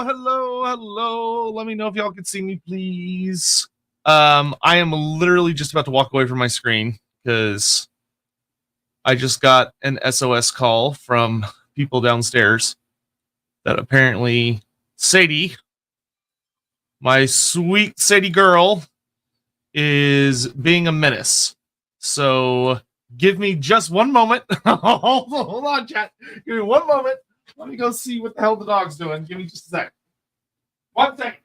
hello. Let me know if y'all can see me, please. I am literally just about to walk away from my screen because I just got an SOS call from people downstairs that apparently Sadie, my sweet Sadie girl, is being a menace. So give me just one moment. Hold on, chat. Give me one moment. Let me go see what the hell the dog's doing. Give me just a sec. 1 second.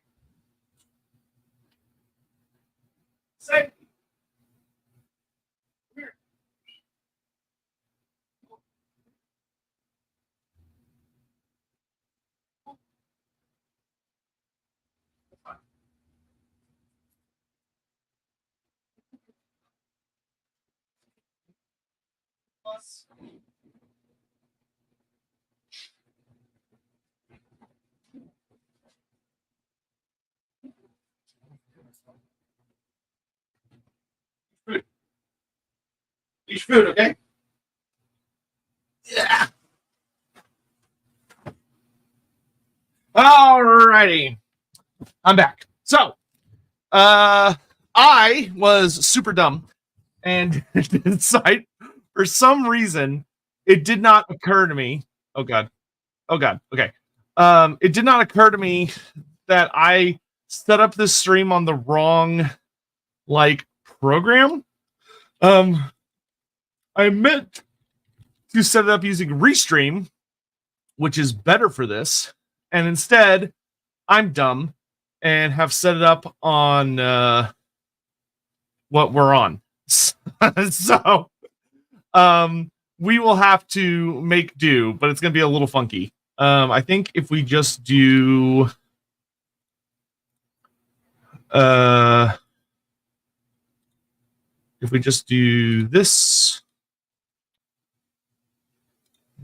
Sadie. Come here. Plus. Food. Eat food, okay? Yeah. Alrighty. I'm back. So, I was super dumb and decided for some reason it did not occur to me. Oh god. Oh god. Okay. It did not occur to me that I set up this stream on the wrong program. I meant to set it up using Restream, which is better for this, and instead I'm dumb and have set it up on what we're on. So we will have to make do, but it's going to be a little funky. I think if we just do this,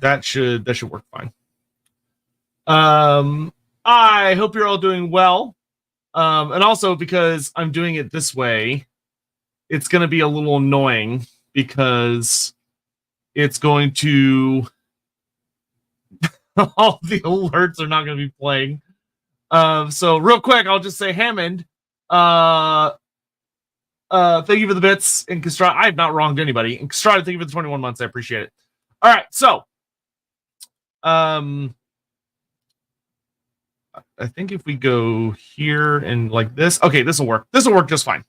that should work fine. I hope you're all doing well. And also because I'm doing it this way, it's going to be a little annoying because it's going to all the alerts are not going to be playing. So real quick, I'll just say Hammond, thank you for the bits. And Castrata, I have not wronged anybody. And Castrata, thank you for the 21 months. I appreciate it. All right, so I think if we go here and like this, okay, this will work. This will work just fine.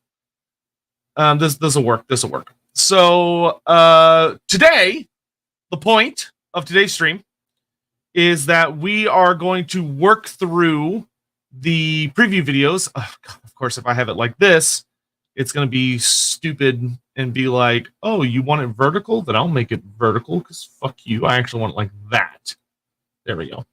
This will work. This will work. So today, the point of today's stream is that we are going to work through the preview videos. Oh, God, of course, if I have it like this, it's going to be stupid and be like, oh, you want it vertical? Then I'll make it vertical because fuck you. I actually want it like that. There we go.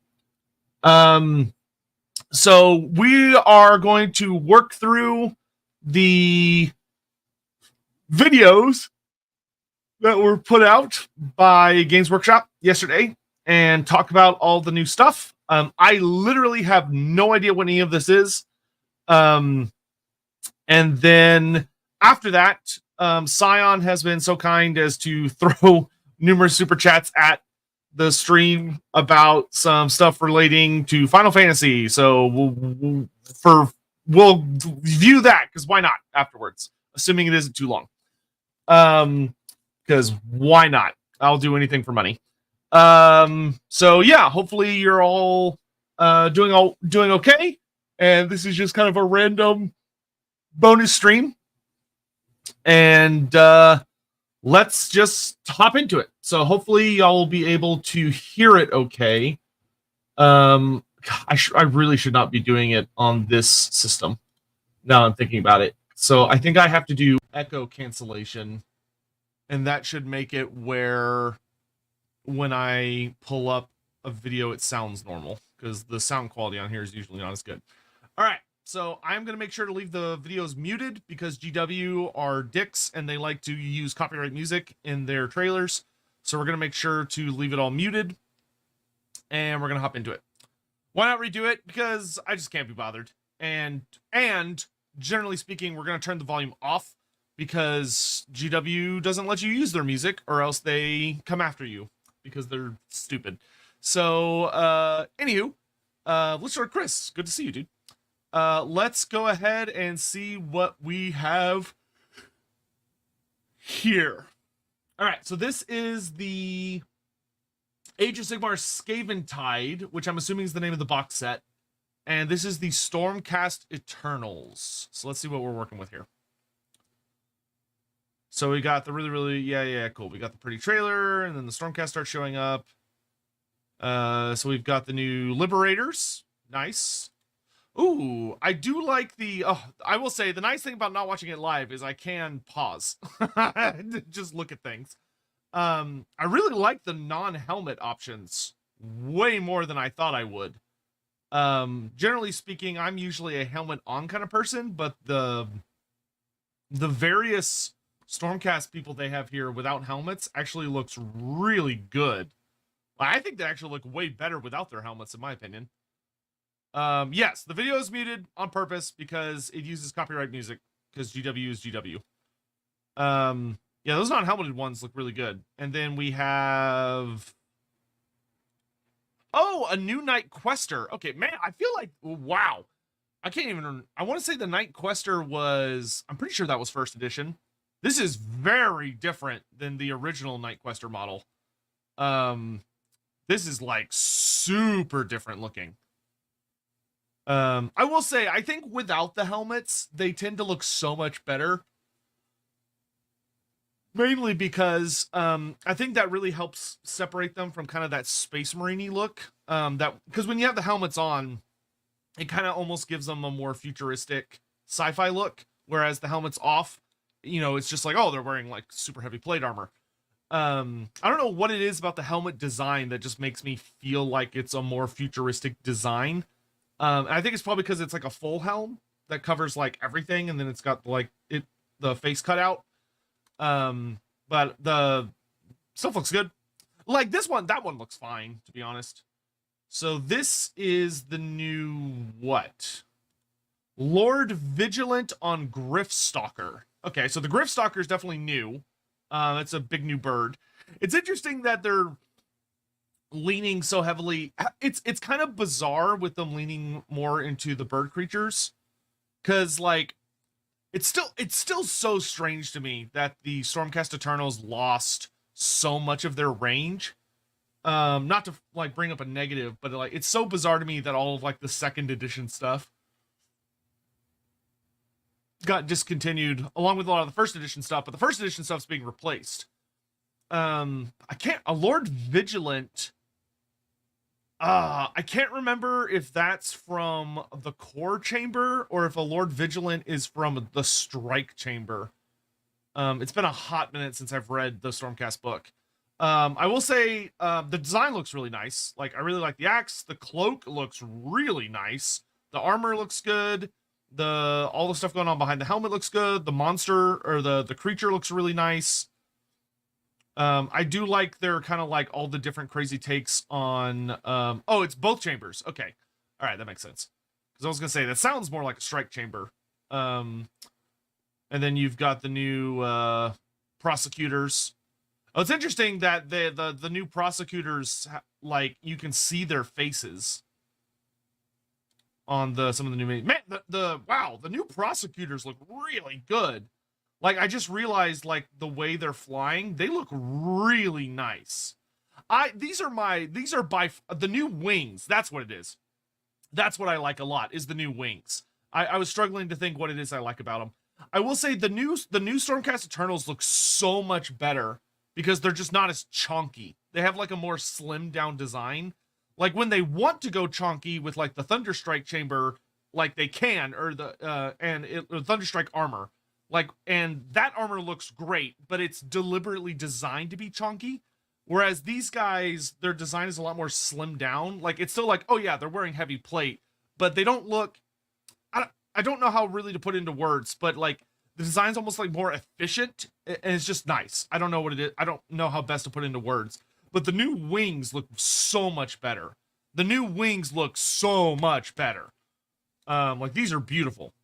So we are going to work through the videos that were put out by Games Workshop yesterday and talk about all the new stuff. I literally have no idea what any of this is. And then after that, Scion has been so kind as to throw numerous super chats at the stream about some stuff relating to Final Fantasy. So we'll view that because why not afterwards, assuming it isn't too long. Because why not? I'll do anything for money. So yeah, hopefully you're all doing okay. And this is just kind of a random bonus stream. And let's just hop into it. So hopefully y'all will be able to hear it okay. I really should not be doing it on this system. Now I'm thinking about it. So I think I have to do echo cancellation. And that should make it where when I pull up a video, it sounds normal. Because the sound quality on here is usually not as good. All right. So I'm going to make sure to leave the videos muted because GW are dicks and they like to use copyright music in their trailers. So we're going to make sure to leave it all muted and we're going to hop into it. Why not redo it? Because I just can't be bothered. And generally speaking, we're going to turn the volume off because GW doesn't let you use their music or else they come after you because they're stupid. So, anywho, Let's start, Chris. Good to see you, dude. Let's go ahead and see what we have here. All right, so this is the Age of Sigmar Skaven Tide, which I'm assuming is the name of the box set. And this is the Stormcast Eternals. So let's see what we're working with here. So we got the really, cool. We got the pretty trailer, and then the Stormcast starts showing up. So we've got the new Liberators. Nice. Ooh, I do like the, I will say, the nice thing about not watching it live is I can pause. Just look at things. I really like the non-helmet options way more than I thought I would. Generally speaking, I'm usually a helmet on kind of person, but the various Stormcast people they have here without helmets actually looks really good. I think they actually look way better without their helmets, in my opinion. Yes, the video is muted on purpose because it uses copyright music, because GW is GW. Yeah, those non-helmeted ones look really good. And then we have... Oh, a new Night Quester. Okay, man, I feel like... Wow. I can't even... I want to say the Night Quester was... I'm pretty sure that was first edition. This is very different than the original Night Quester model. This is, like, super different looking. I will say, I think without the helmets, they tend to look so much better. Mainly because I think that really helps separate them from kind of that Space Marine-y look. Because when you have the helmets on, it kind of almost gives them a more futuristic sci-fi look. Whereas the helmet's off, you know, it's just like, oh, they're wearing like super heavy plate armor. I don't know what it is about the helmet design that just makes me feel like it's a more futuristic design. I think it's probably because it's like a full helm that covers like everything, and then it's got like the face cut out. But the stuff looks good. Like this one, that one looks fine, to be honest. So this is the new what? Lord Vigilant on Gryphstalker. Okay, so the Gryphstalker is definitely new. It's a big new bird. It's interesting that they're leaning so heavily. It's kind of bizarre with them leaning more into the bird creatures, because like it's still so strange to me that the Stormcast Eternals lost so much of their range. Not to like bring up a negative, but like it's so bizarre to me that all of like the second edition stuff got discontinued along with a lot of the first edition stuff, but the first edition stuff's being replaced. A Lord Vigilant. I can't remember if that's from the core chamber or if a Lord Vigilant is from the strike chamber. It's been a hot minute since I've read the Stormcast book. I will say, the design looks really nice. Like, I really like the axe. The cloak looks really nice. The armor looks good. All the stuff going on behind the helmet looks good. The monster or the creature looks really nice. I do like their kind of like all the different crazy takes on, oh, it's both chambers. Okay. All right. That makes sense. Cause I was going to say that sounds more like a strike chamber. And then you've got the new, prosecutors. Oh, it's interesting that the new prosecutors, like you can see their faces on some of the new, man, wow, the new prosecutors look really good. Like, I just realized, like, the way they're flying, they look really nice. These are by the new wings. That's what it is. That's what I like a lot, is the new wings. I was struggling to think what it is I like about them. I will say the new Stormcast Eternals look so much better because they're just not as chonky. They have, like, a more slimmed down design. Like, when they want to go chonky with, like, the Thunderstrike chamber, like, they can, or Thunderstrike armor. Like, and that armor looks great, but it's deliberately designed to be chunky. Whereas these guys, their design is a lot more slimmed down. Like, it's still like, oh yeah, they're wearing heavy plate, but they don't look, I don't know how really to put into words, but like the design's almost like more efficient, and it's just nice. I don't know what it is. I don't know how best to put into words, but the new wings look so much better. The new wings look so much better. Like, these are beautiful.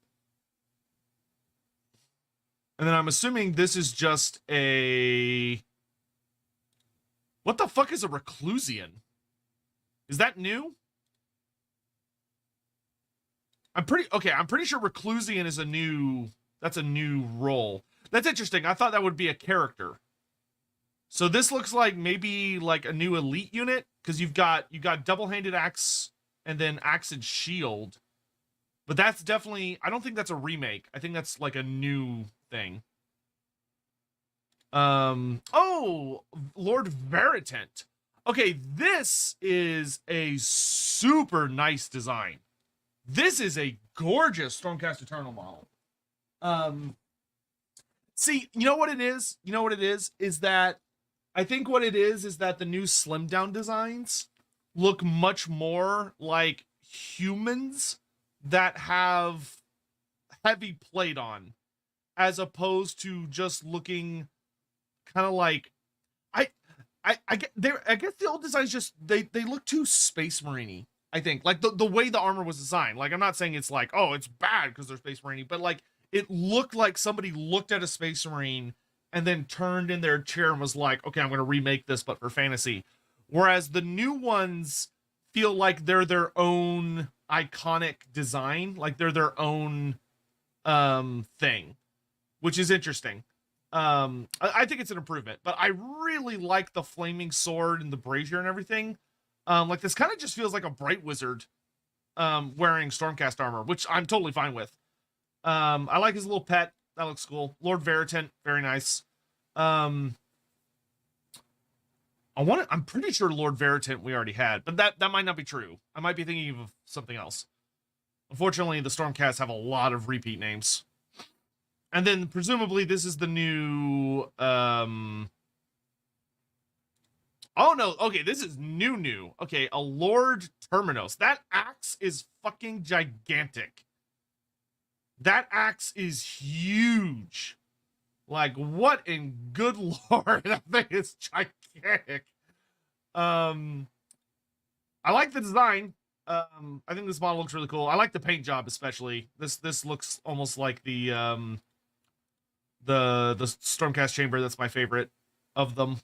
And then I'm assuming this is just a... What the fuck is a Reclusian? Is that new? I'm pretty sure Reclusian is that's a new role. That's interesting. I thought that would be a character. So this looks like maybe like a new elite unit, because you got double-handed axe and then axe and shield. But that's definitely, I don't think that's a remake. I think that's like a new thing. Oh, Lord Veritant. Okay, this is a super nice design. This is a gorgeous Stormcast Eternal model. See, you know what it is? You know what it is that I think what it is that the new slim down designs look much more like humans that have heavy plate on, as opposed to just looking kind of like I guess the old designs just they look too Space Marine-y. I think like the way the armor was designed. Like I'm not saying it's like, oh, it's bad because they're Space Marine-y, but like it looked like somebody looked at a Space Marine and then turned in their chair and was like, okay, I'm going to remake this, but for fantasy. Whereas the new ones feel like they're their own iconic design, like they're their own thing, which is interesting. I think it's an improvement, but I really like the flaming sword and the brazier and everything. Like this kind of just feels like a bright wizard wearing Stormcast armor, which I'm totally fine with. I like his little pet. That looks cool. Lord Veritant, very nice. I'm pretty sure Lord Veritant we already had, but that might not be true. I might be thinking of something else. Unfortunately, the Stormcasts have a lot of repeat names. And then presumably this is the new oh no, okay, this is new. Okay, a Lord Terminos. That axe is fucking gigantic. That axe is huge. Like, what in good lord? That thing is gigantic. I like the design. I think this model looks really cool. I like the paint job especially. This looks almost like the Stormcast chamber. That's my favorite of them.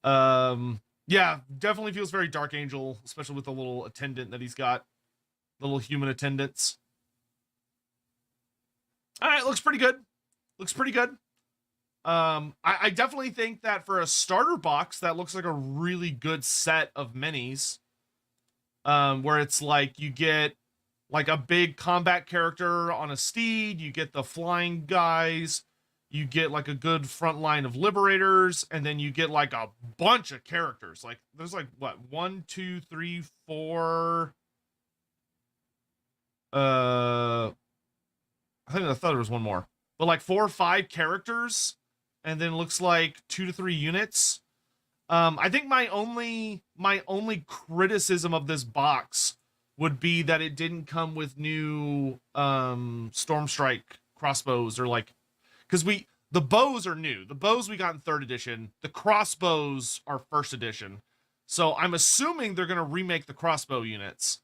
Yeah, definitely feels very Dark Angel, especially with the little attendant that he's got. The little human attendants. All right, looks pretty good. Looks pretty good. I definitely think that for a starter box, that looks like a really good set of minis. Where it's like you get like a big combat character on a steed, you get the flying guys, you get like a good front line of liberators, and then you get like a bunch of characters. Like there's like what 1, 2, 3, 4. I thought there was one more, but like 4 or 5 characters, and then looks like 2 to 3 units. I think my only criticism of this box would be that it didn't come with new Stormstrike crossbows, or like, because the bows are new. The bows we got in 3rd edition. The crossbows are 1st edition. So I'm assuming they're gonna remake the crossbow units.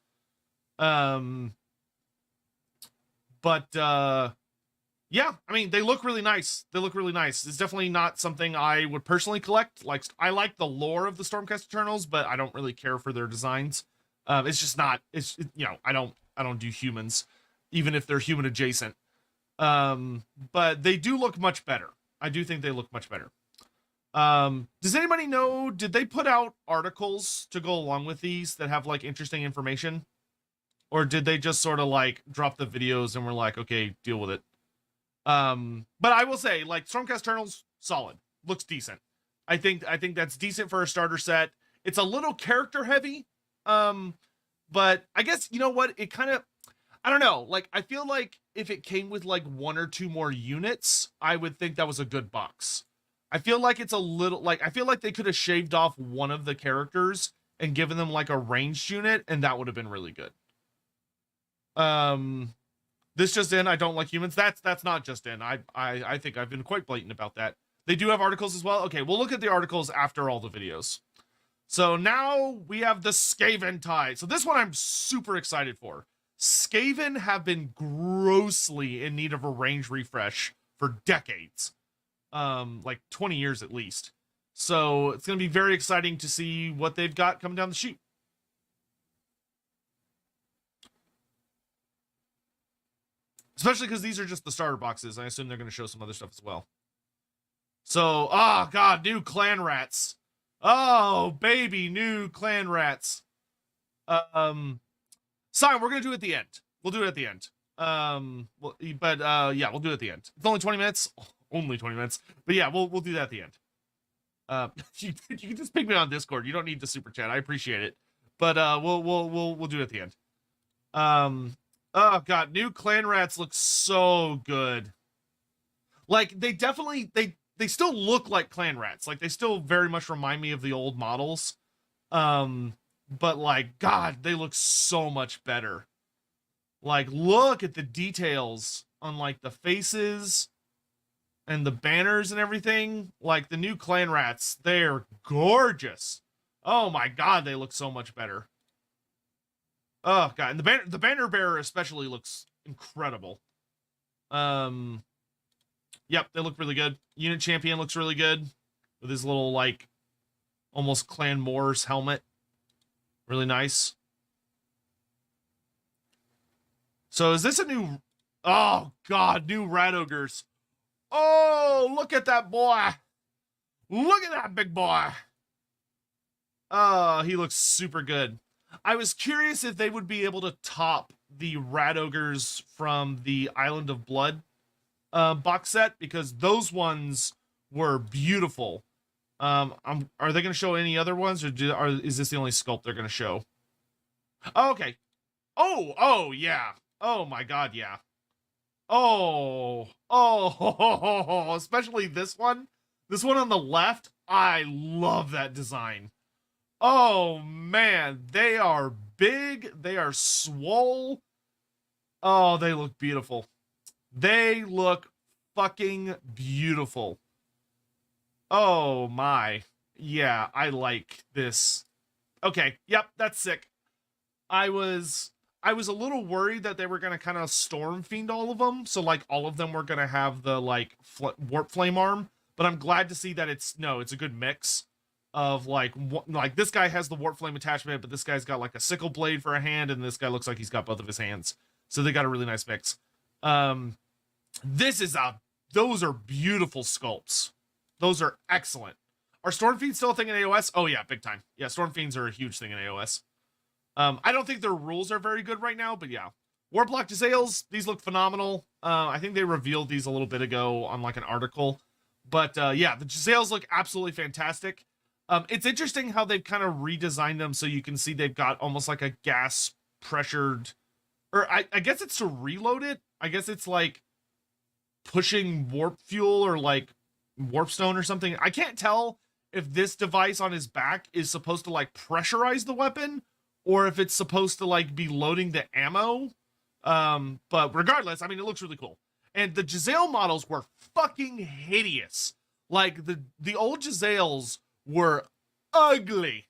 Yeah, I mean, they look really nice. They look really nice. It's definitely not something I would personally collect. Like, I like the lore of the Stormcast Eternals, but I don't really care for their designs. It's just not. You know, I don't do humans, even if they're human adjacent. But they do look much better. I do think they look much better. Does anybody know? Did they put out articles to go along with these that have like interesting information, or did they just sort of like drop the videos and we're like, okay, deal with it? But I will say, like, Stormcast Eternals, solid. Looks decent. I think that's decent for a starter set. It's a little character heavy. But I guess, you know what? It kind of, I don't know. Like, I feel like if it came with like 1 or 2 more units, I would think that was a good box. I feel like it's a little, like, I feel like they could have shaved off one of the characters and given them like a ranged unit, and that would have been really good. This just in, I don't like humans. That's not just in. I think I've been quite blatant about that. They do have articles as well. Okay, we'll look at the articles after all the videos. So now we have the Skaven tie. So this one I'm super excited for. Skaven have been grossly in need of a range refresh for decades. Like 20 years at least. So it's going to be very exciting to see what they've got coming down the chute. Especially because these are just the starter boxes. I assume they're going to show some other stuff as well. So, oh god, new clan rats. Oh, baby, new clan rats. Sorry, we're going to do it at the end. We'll do it at the end. Yeah, we'll do it at the end. It's only 20 minutes. Only 20 minutes. But yeah, we'll do that at the end. You can just ping me on Discord. You don't need the super chat. I appreciate it. But we'll do it at the end. Oh god, new clan rats look so good. Like they definitely they still look like clan rats. Like they still very much remind me of the old models. But like god, they look so much better. Like look at the details on like the faces and the banners and everything. Like the new clan rats, they're gorgeous. Oh my god, they look so much better. Oh god, and the banner bearer especially looks incredible. Yep, they look really good. Unit champion looks really good with his little like almost Clan Moors helmet. Really nice. So is this a new? Oh god, new rat ogres. Oh, look at that boy. Look at that big boy. Oh, he looks super good. I was curious if they would be able to top the rat ogres from the Island of Blood box set, because those ones were beautiful. Are they going to show any other ones, or is this the only sculpt they're going to show? Oh, okay. Oh yeah. Oh my god, yeah. Oh, especially this one. This one on the left. I love that design. Oh man, they are big. They are swole. Oh, they look beautiful. They look fucking beautiful. Oh my. Yeah, I like this. Okay, yep, that's sick. I was a little worried that they were going to kind of storm fiend all of them, so like all of them were going to have the like warp flame arm, but I'm glad to see that it's a good mix of like this guy has the warp flame attachment, but this guy's got like a sickle blade for a hand, and this guy looks like he's got both of his hands. So they got a really nice mix. Those are beautiful sculpts. Those are excellent. Are Storm Fiends still a thing in AoS? Oh yeah, big time. Yeah, Storm Fiends are a huge thing in AoS. I don't think their rules are very good right now, but yeah. Warplock Jezzails, these look phenomenal. I think they revealed these a little bit ago on like an article. But yeah, the Jezzails look absolutely fantastic. It's interesting how they've kind of redesigned them so you can see they've got almost like a gas pressured, or I guess it's to reload it. I guess it's like pushing warp fuel or like warpstone or something. I can't tell if this device on his back is supposed to like pressurize the weapon or if it's supposed to like be loading the ammo. But regardless, I mean, it looks really cool. And the Jezzail models were fucking hideous. Like the old Jezzails were ugly.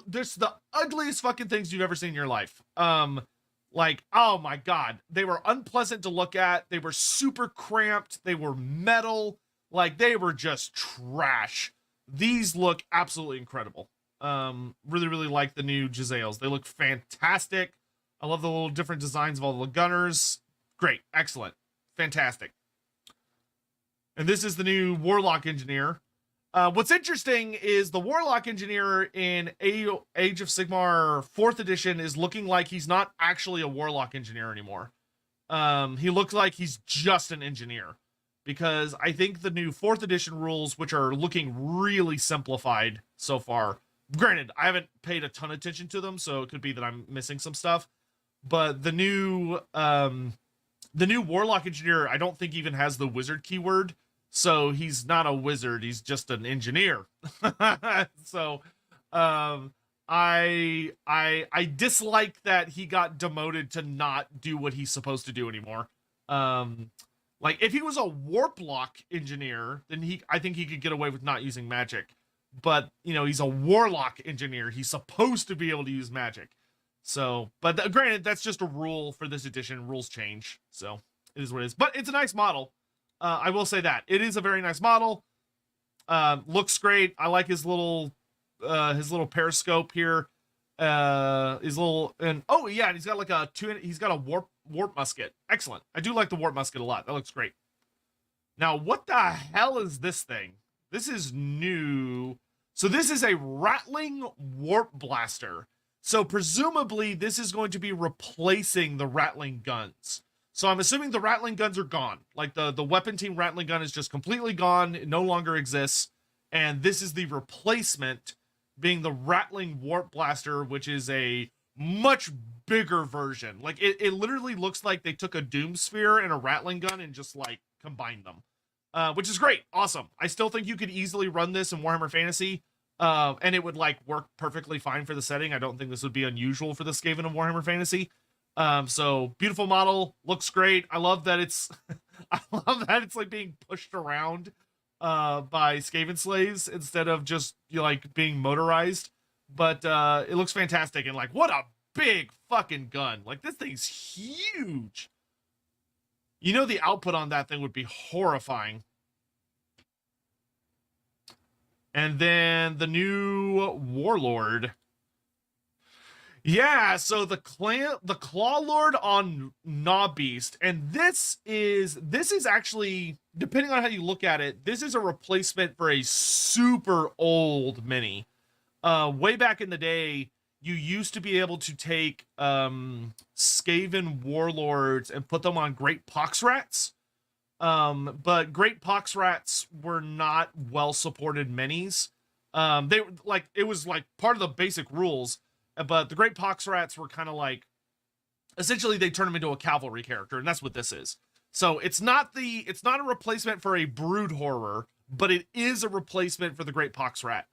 There's the ugliest fucking things you've ever seen in your life. Like, oh my god, they were unpleasant to look at. They were super cramped. They were metal. Like, they were just trash. These look absolutely incredible. Really, really like the new Jezzails. They look fantastic. I love the little different designs of all the gunners. Great, excellent, fantastic. And this is the new Warlock Engineer. What's interesting is the Warlock Engineer in Age of Sigmar 4th edition is looking like he's not actually a Warlock Engineer anymore. He looks like he's just an engineer, because I think the new 4th edition rules, which are looking really simplified so far, granted, I haven't paid a ton of attention to them, so it could be that I'm missing some stuff, but the new Warlock Engineer, I don't think even has the wizard keyword. So he's not a wizard, he's just an engineer. So I dislike that he got demoted to not do what he's supposed to do anymore. Like if he was a warplock engineer, then I think he could get away with not using magic. But you know, he's a warlock engineer, he's supposed to be able to use magic. So, but granted, that's just a rule for this edition. Rules change, so it is what it is. But it's a nice model. I will say that it is a very nice model. Looks great. I like his little periscope here. His little, and oh yeah, and he's got like he's got a warp musket. Excellent. I do like the warp musket a lot. That looks great. Now, what the hell is this thing? This is new. So this is a rattling warp blaster. So presumably this is going to be replacing the rattling guns. So I'm assuming the rattling guns are gone. Like the weapon team rattling gun is just completely gone. It no longer exists. And this is the replacement, being the rattling warp blaster, which is a much bigger version. Like it literally looks like they took a doom sphere and a rattling gun and just like combined them. Which is great. Awesome. I still think you could easily run this in Warhammer Fantasy. And it would like work perfectly fine for the setting. I don't think this would be unusual for the Skaven of Warhammer Fantasy. So beautiful model, looks great. I love that it's I love that it's like being pushed around by Skaven slaves instead of just like being motorized. But it looks fantastic, and like what a big fucking gun. Like this thing's huge. You know the output on that thing would be horrifying. And then the new Warlord. Yeah, so the Claw Lord on Gnaw Beast, and this is actually, depending on how you look at it, this is a replacement for a super old mini. Way back in the day, you used to be able to take Skaven Warlords and put them on Great Pox Rats. But Great Pox Rats were not well supported minis. They were like, it was like part of the basic rules, but the Great Pox Rats were kind of like, essentially they turn them into a cavalry character, and that's what this is. So it's not a replacement for a Brood Horror, but it is a replacement for the Great Pox Rat.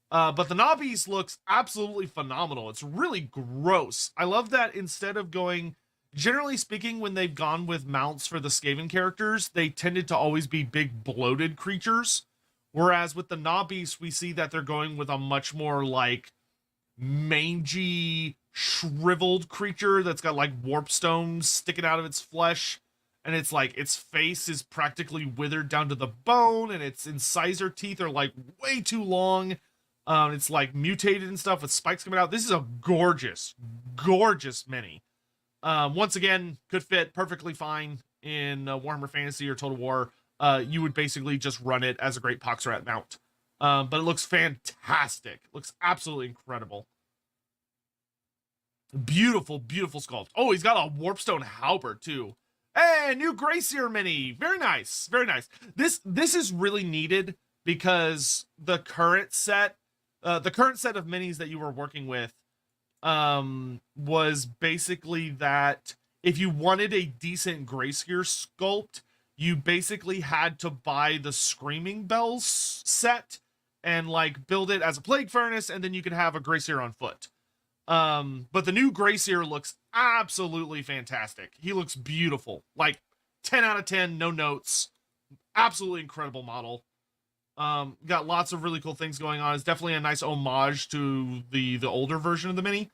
But the Gnaw Beast looks absolutely phenomenal. It's really gross. I love that instead of going, generally speaking, when they've gone with mounts for the Skaven characters, they tended to always be big bloated creatures. Whereas with the Gnaw Beast, we see that they're going with a much more like mangy, shriveled creature that's got like warp stones sticking out of its flesh. And it's like its face is practically withered down to the bone, and its incisor teeth are like way too long. It's like mutated and stuff with spikes coming out. This is a gorgeous, gorgeous mini. Once again, could fit perfectly fine in Warhammer Fantasy or Total War. You would basically just run it as a Great Pox Rat mount. But it looks fantastic. Looks absolutely incredible. Beautiful, beautiful sculpt. Oh, he's got a Warpstone Halberd too. Hey, new Gracier mini. Very nice, very nice. This is really needed because the current set of minis that you were working with was basically that if you wanted a decent Gracier sculpt, you basically had to buy the Screaming Bells set and like build it as a Plague Furnace, and then you could have a Gracier on foot. But the new Gracier looks absolutely fantastic. He looks beautiful. Like 10 out of 10, no notes. Absolutely incredible model. Got lots of really cool things going on. It's definitely a nice homage to the older version of the mini.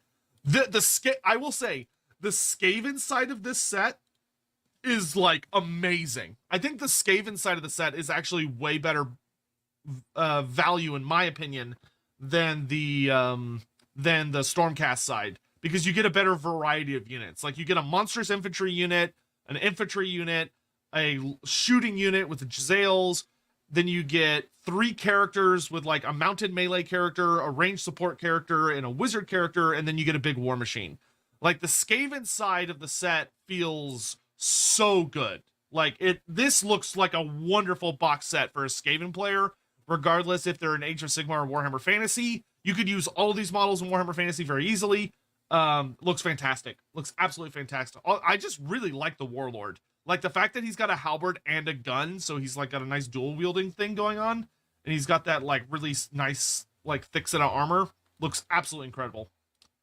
I will say, the Skaven side of this set is like amazing. I think the Skaven side of the set is actually way better value, in my opinion, than the Stormcast side, because you get a better variety of units. Like you get a monstrous infantry unit, an infantry unit, a shooting unit with the Jezzails. Then you get 3 characters with like a mounted melee character, a ranged support character, and a wizard character, and then you get a big war machine. Like the Skaven side of the set feels so good. Like this looks like a wonderful box set for a Skaven player, regardless if they're in Age of Sigmar or Warhammer Fantasy. You could use all these models in Warhammer Fantasy very easily. Looks fantastic. Looks absolutely fantastic. I just really like the Warlord. Like the fact that he's got a halberd and a gun, so he's like got a nice dual wielding thing going on, and he's got that like really nice like thick set of armor. Looks absolutely incredible.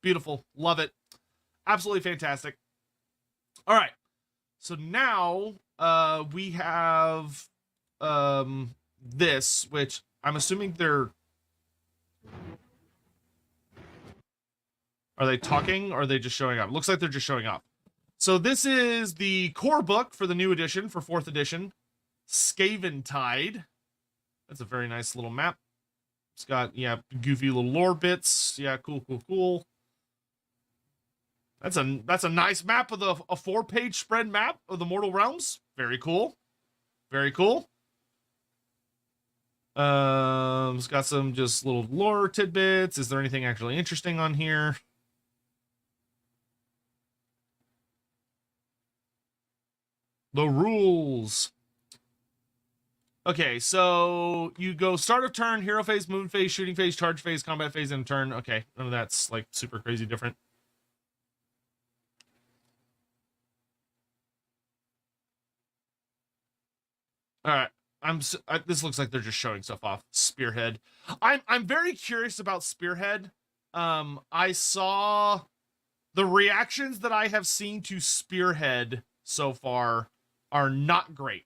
Beautiful. Love it. Absolutely fantastic. All right. So now we have this, which I'm assuming they're... Are they talking, or are they just showing up? Looks like they're just showing up. So this is the core book for the new edition, for 4th edition, Skaven Tide. That's a very nice little map. It's got, yeah, goofy little lore bits. Yeah, cool, cool, cool. That's a nice map of a 4-page spread map of the Mortal Realms. Very cool. Very cool. It's got some just little lore tidbits. Is there anything actually interesting on here? The rules. Okay, so you go start of turn, hero phase, moon phase, shooting phase, charge phase, combat phase, and turn. Okay, none of that's like super crazy different. All right, this looks like they're just showing stuff off. Spearhead. I'm very curious about Spearhead. I saw the reactions that I have seen to Spearhead so far are not great.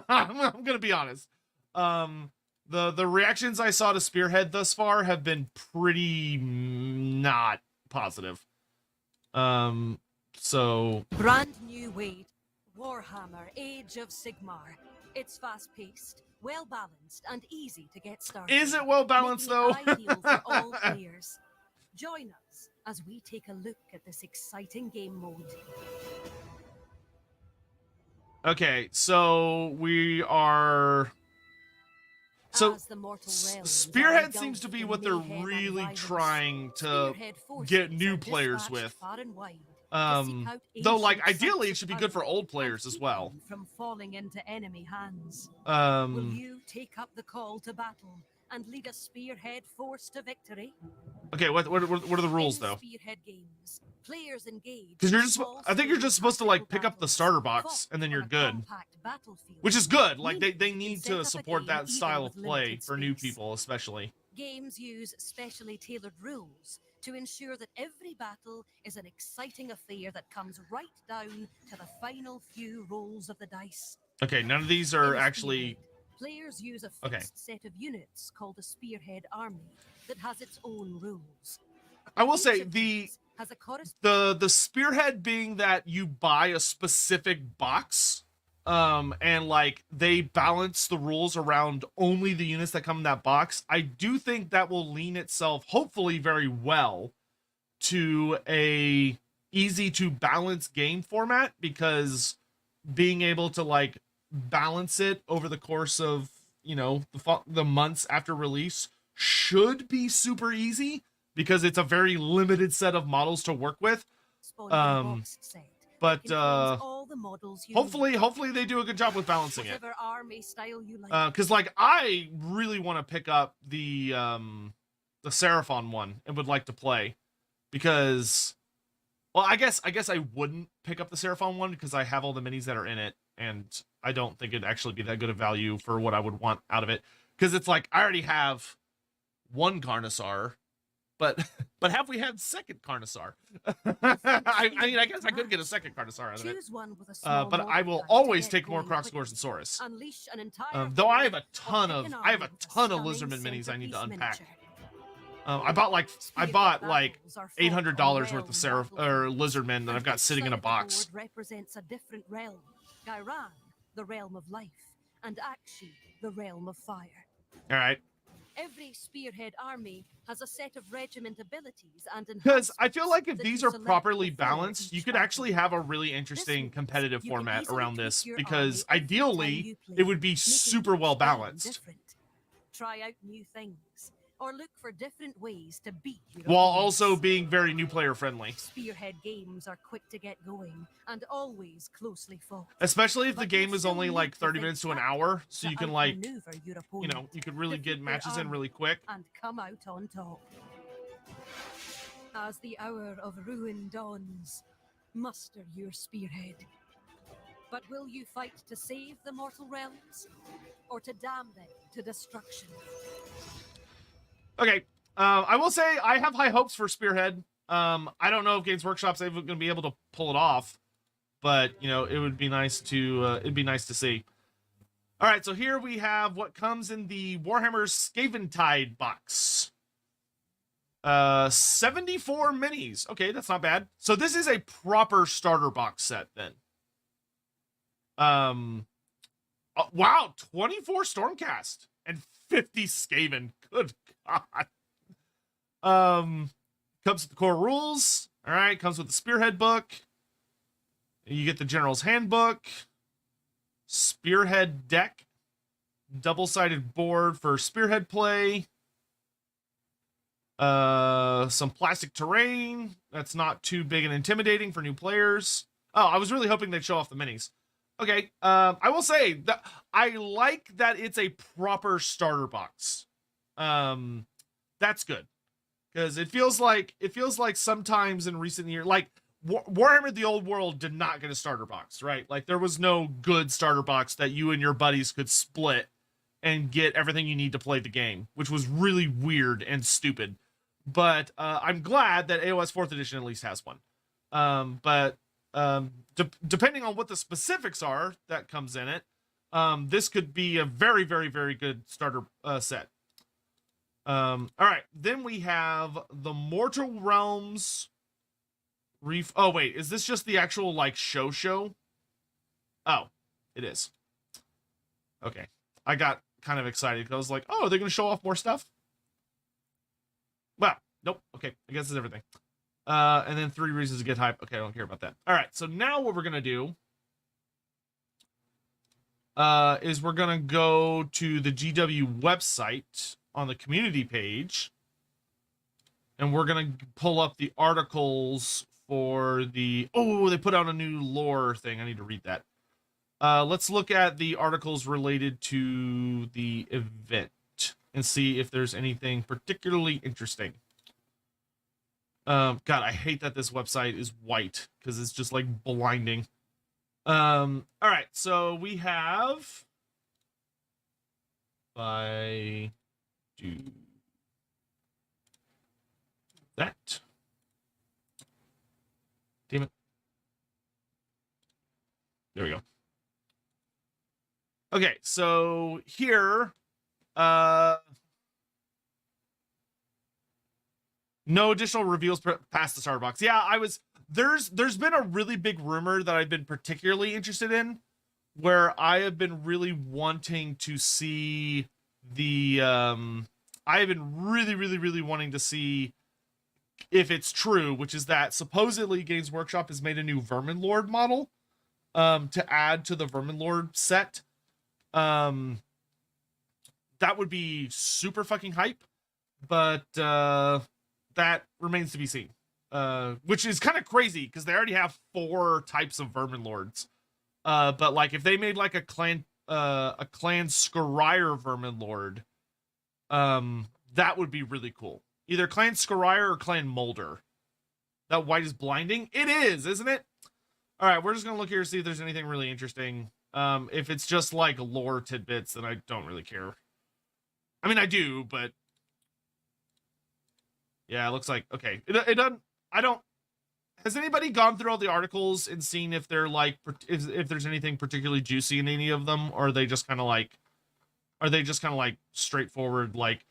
I'm gonna be honest. The reactions I saw to Spearhead thus far have been pretty not positive. So brand new weight, Warhammer, Age of Sigmar. It's fast-paced, well-balanced, and easy to get started. Is it well-balanced though? Ideal for all players. Join us as we take a look at this exciting game mode. Okay, so we are. So Spearhead seems to be what they're really trying to get new players with. Though, like, ideally, it should be good for old players as well. From falling into enemy hands. Will you take up the call to battle and lead a Spearhead force to victory? Okay, what are the rules though? Spearhead games, players engage. Because I think you're just supposed to like pick up the starter box and then you're good, which is good. Like they need to support that style of play for new people, especially. Games use specially tailored rules to ensure that every battle is an exciting affair that comes right down to the final few rolls of the dice. Okay, none of these are actually. Players use a fixed set of units called a Spearhead army that has its own rules. I will say the Spearhead being that you buy a specific box, and like they balance the rules around only the units that come in that box. I do think that will lean itself, hopefully, very well to a easy to balance game format, because being able to like balance it over the course of, you know, the months after release should be super easy, because it's a very limited set of models to work with. But hopefully they do a good job with balancing it. Because like I really want to pick up the Seraphon one and would like to play, because, well, I guess I wouldn't pick up the Seraphon one because I have all the minis that are in it, and I don't think it'd actually be that good of value for what I would want out of it. Because it's like, I already have one Carnosaur, but have we had second Carnosaur? I mean, I guess I could get a second Carnosaur out of it. But I will always take more Croxgors and Saurus. Though I have a ton of Lizardman minis I need to unpack. I bought like $800 worth of Lizardmen that I've got sitting in a box. Represents a different realm. Gairan, the realm of life, and Akshi, the realm of fire. All right. Every Spearhead army has a set of regiment abilities and because I feel like if these are properly balanced, you could actually have a really interesting competitive format around this, because ideally it would be super well balanced. Try out new things, or look for different ways to beat your while also being very new player friendly. Spearhead games are quick to get going and always closely fought. Especially if the game is only like 30 minutes to an hour, so you can like, you know, you could really get matches in really quick. And come out on top. As the hour of ruin dawns, muster your Spearhead. But will you fight to save the mortal realms, or to damn them to destruction? Okay, I will say I have high hopes for Spearhead. I don't know if Games Workshop's even going to be able to pull it off, but you know, it would be nice to see. All right, so here we have what comes in the Warhammer Skaven Tide box. 74 minis. Okay, that's not bad. So this is a proper starter box set then. Wow, 24 Stormcast and 50 Skaven. Good God. Comes with the core rules. All right, comes with the Spearhead book. You get the General's Handbook, Spearhead deck, double-sided board for Spearhead play, some plastic terrain that's not too big and intimidating for new players. Oh, I was really hoping they'd show off the minis. Okay, I will say that I like that it's a proper starter box. That's good, because it feels like sometimes in recent years, like Warhammer the Old World did not get a starter box, right? Like there was no good starter box that you and your buddies could split and get everything you need to play the game, which was really weird and stupid. But I'm glad that AoS 4th edition at least has one. Depending on what the specifics are that comes in it, this could be a very, very, very good starter set. All right, then we have the Mortal Realms oh wait, is this just the actual like show? Oh, it is. Okay, I got kind of excited because I was like, oh, they're gonna show off more stuff. Well, nope. Okay, I guess it's everything. And then 3 reasons to get hype. Okay, I don't care about that. All right, so now what we're gonna do is we're gonna go to the GW website on the community page, and we're gonna pull up the articles for the they put out a new lore thing. I need to read that. Let's look at the articles related to the event and see if there's anything particularly interesting. God, I hate that this website is white because it's just like blinding. All right, so we have, if I do that, damn it, there we go. Okay, so here, no additional reveals past the starter box. Yeah, there's been a really big rumor that I've been particularly interested in, where I have been really wanting to see the I have been really wanting to see if it's true, which is that supposedly Games Workshop has made a new Vermin Lord model to add to the Vermin Lord set. That would be super fucking hype, but that remains to be seen. Which is kind of crazy because they already have 4 types of Vermin Lords. But like if they made like a clan Scryer Vermin Lord, that would be really cool. Either Clan Scryer or Clan Molder. That white is blinding. It is, isn't it? All right, we're just gonna look here to see if there's anything really interesting. If it's just like lore tidbits, then I don't really care. I mean, I do, but yeah, it looks like okay. It doesn't. I don't. Has anybody gone through all the articles and seen if they're like if there's anything particularly juicy in any of them, or are they just kind of like straightforward like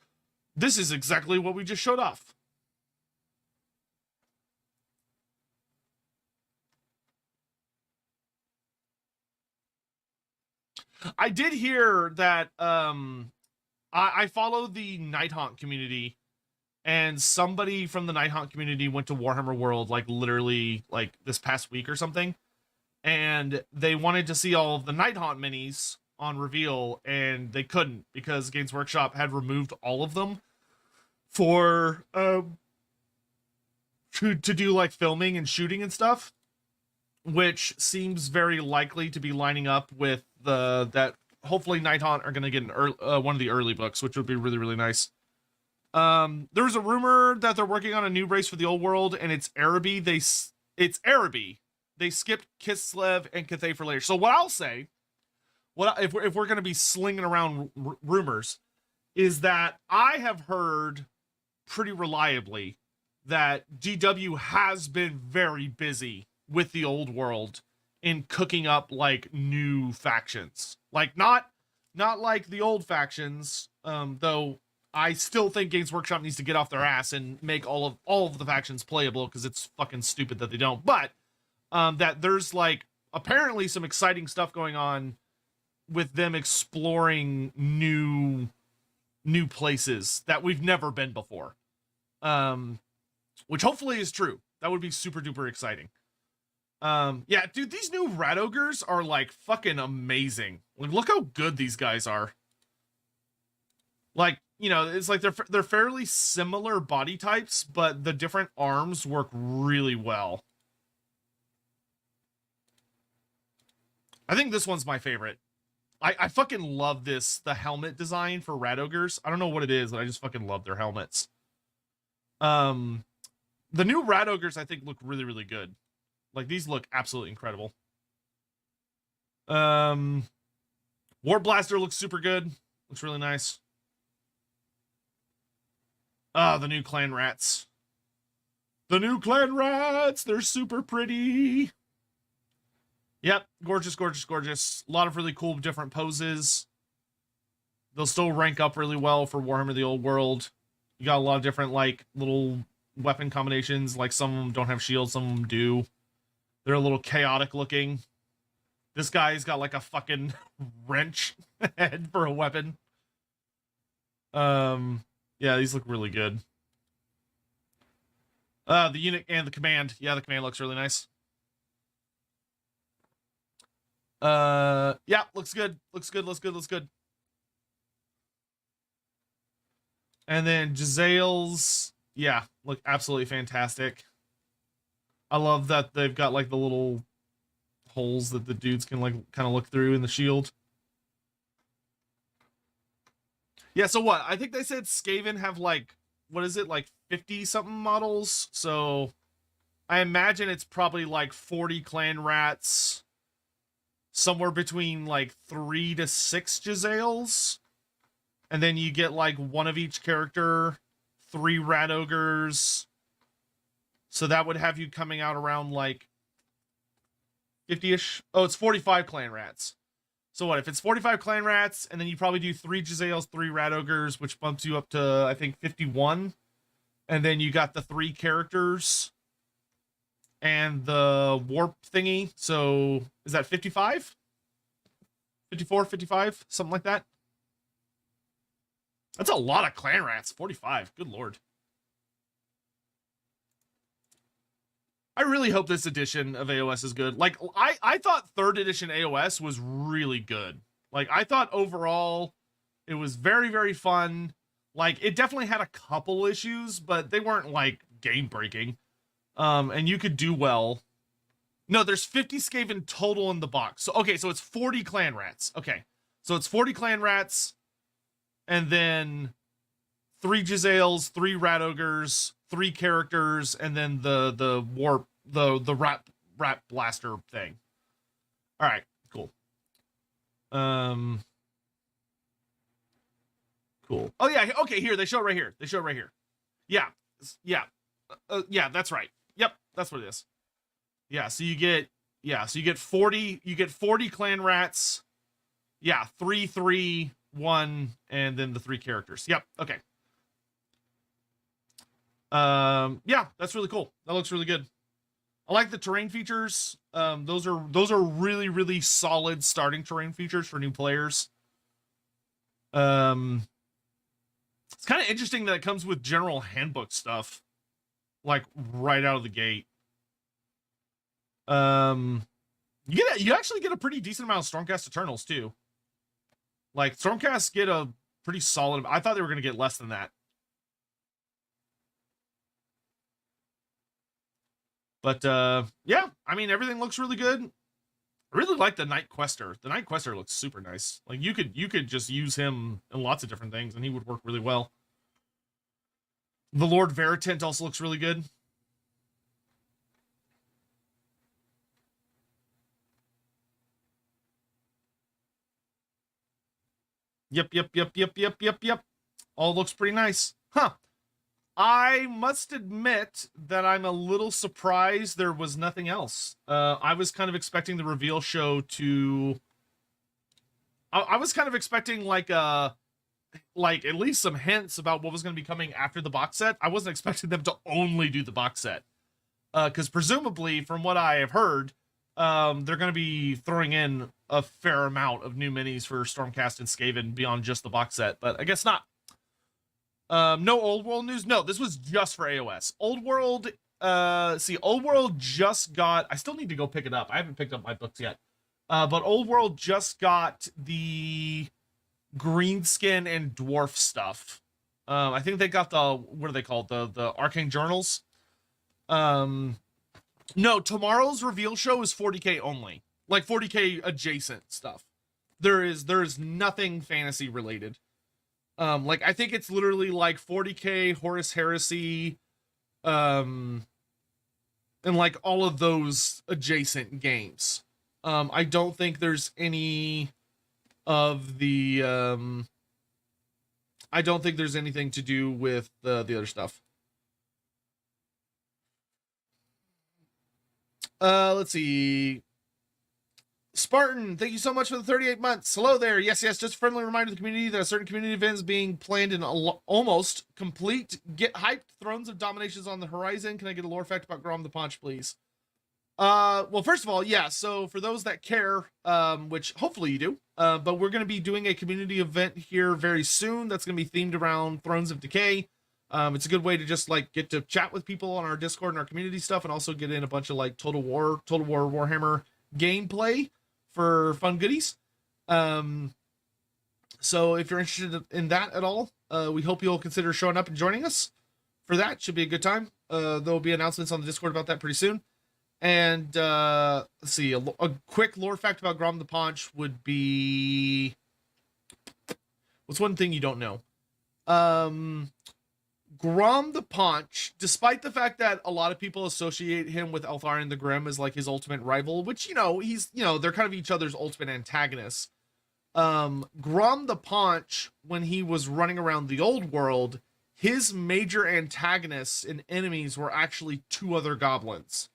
this is exactly what we just showed off? I did hear that I follow the Nighthaunt community, and somebody from the Nighthaunt community went to Warhammer World like literally like this past week or something, and they wanted to see all of the Nighthaunt minis on reveal, and they couldn't because Games Workshop had removed all of them for to do like filming and shooting and stuff, which seems very likely to be lining up with that hopefully Nighthaunt are going to get one of the early books, which would be really nice. There was a rumor that they're working on a new race for the old world, and it's Araby. It's Araby. They skipped Kislev and Cathay for later. So what I'll say, if we're going to be slinging around rumors, is that I have heard pretty reliably that GW has been very busy with the old world in cooking up like new factions, like not like the old factions, though I still think Games Workshop needs to get off their ass and make all of the factions playable, because it's fucking stupid that they don't. But that there's like apparently some exciting stuff going on with them exploring new places that we've never been before, which hopefully is true. That would be super duper exciting. Yeah, dude, these new rat ogres are like fucking amazing. Like, look how good these guys are. Like, you know, it's like they're fairly similar body types, but the different arms work really well. I think this one's my favorite. I fucking love the helmet design for rat ogres. I don't know what it is, but I just fucking love their helmets. The new rat ogres I think look really, really good. Like, these look absolutely incredible. War Blaster looks super good. Looks really nice. Ah, the new clan rats. The new clan rats! They're super pretty! Yep, gorgeous, gorgeous, gorgeous. A lot of really cool different poses. They'll still rank up really well for Warhammer the Old World. You got a lot of different, like, little weapon combinations. Like, some of them don't have shields, some of them do. They're a little chaotic looking. This guy's got, like, a fucking wrench head for a weapon. Yeah, these look really good. The unit and the command. Yeah, the command looks really nice. Yeah, looks good. Looks good, looks good, looks good. And then Gisele's, yeah, look absolutely fantastic. I love that they've got like the little holes that the dudes can like kind of look through in the shield. Yeah, so what? I think they said Skaven have like, what is it, like 50 something models? So I imagine it's probably like 40 clan rats, somewhere between like 3 to 6 Giselles. And then you get like one of each character, 3 rat ogres. So that would have you coming out around like 50-ish. Oh, it's 45 clan rats. So what, if it's 45 clan rats, and then you probably do 3 Giselles, 3 rat ogres, which bumps you up to, I think, 51. And then you got the 3 characters and the warp thingy. So is that 55? 54, 55, something like that. That's a lot of clan rats. 45. Good lord. I really hope this edition of AoS is good. Like, I thought 3rd edition AoS was really good. Like, I thought overall it was very, very fun. Like, it definitely had a couple issues, but they weren't, like, game-breaking. And you could do well. No, there's 50 Skaven total in the box. So, okay, so it's 40 clan rats. Okay, so it's 40 clan rats, and then 3 Giselles, 3 rat ogres, 3 characters, and then the warp, the rat blaster thing. All right, cool. Cool. Oh yeah, okay, here they show it right here. They show it right here. Yeah, yeah, yeah. That's right. Yep, that's what it is. Yeah, so you get 40. You get 40 clan rats. Yeah, 3, 3, 1, and then the 3 characters. Yep. Okay. Yeah, that's really cool. That looks really good. I like the terrain features. Those are really, really solid starting terrain features for new players. It's kind of interesting that it comes with general handbook stuff, like right out of the gate. You actually get a pretty decent amount of Stormcast Eternals too. Like, Stormcast get a pretty solid. I thought they were going to get less than that. But yeah, I mean, everything looks really good. I really like the Night Quester. The Night Quester looks super nice. Like, you could just use him in lots of different things, and he would work really well. The Lord Veritant also looks really good. Yep. All looks pretty nice. Huh. I must admit that I'm a little surprised there was nothing else. I was kind of expecting the reveal show to... I was kind of expecting like at least some hints about what was going to be coming after the box set. I wasn't expecting them to only do the box set. Because presumably, from what I have heard, they're going to be throwing in a fair amount of new minis for Stormcast and Skaven beyond just the box set, but I guess not. No Old World news? No, this was just for AoS. Old World, see, Old World just got, I still need to go pick it up. I haven't picked up my books yet. But Old World just got the greenskin and dwarf stuff. I think they got the, what are they called? The arcane journals. No, tomorrow's reveal show is 40k only, like 40k adjacent stuff. There is nothing fantasy related. Like I think it's literally like 40k Horus Heresy, and like all of those adjacent games. I don't think there's any of the I don't think there's anything to do with the other stuff. Let's see. Spartan, thank you so much for the 38 months. Hello there. Yes, just a friendly reminder to the community that a certain community event is being planned and almost complete. Get hyped. Thrones of Dominations on the horizon. Can I get a lore fact about Grom the Paunch, please? Well, first of all, yeah, so for those that care, which hopefully you do, but we're going to be doing a community event here very soon that's going to be themed around Thrones of Decay. It's a good way to just like get to chat with people on our Discord and our community stuff, and also get in a bunch of like Total War Warhammer gameplay for fun goodies. So if you're interested in that at all, we hope you'll consider showing up and joining us for that. Should be a good time. There'll be announcements on the Discord about that pretty soon. And let's see, a quick lore fact about Grom the Paunch would be, what's one thing you don't know? Grom the Paunch, despite the fact that a lot of people associate him with Eltharion the Grim as like his ultimate rival, which, you know, he's, you know, they're kind of each other's ultimate antagonists. Grom the Paunch, when he was running around the old world, his major antagonists and enemies were actually two other goblins.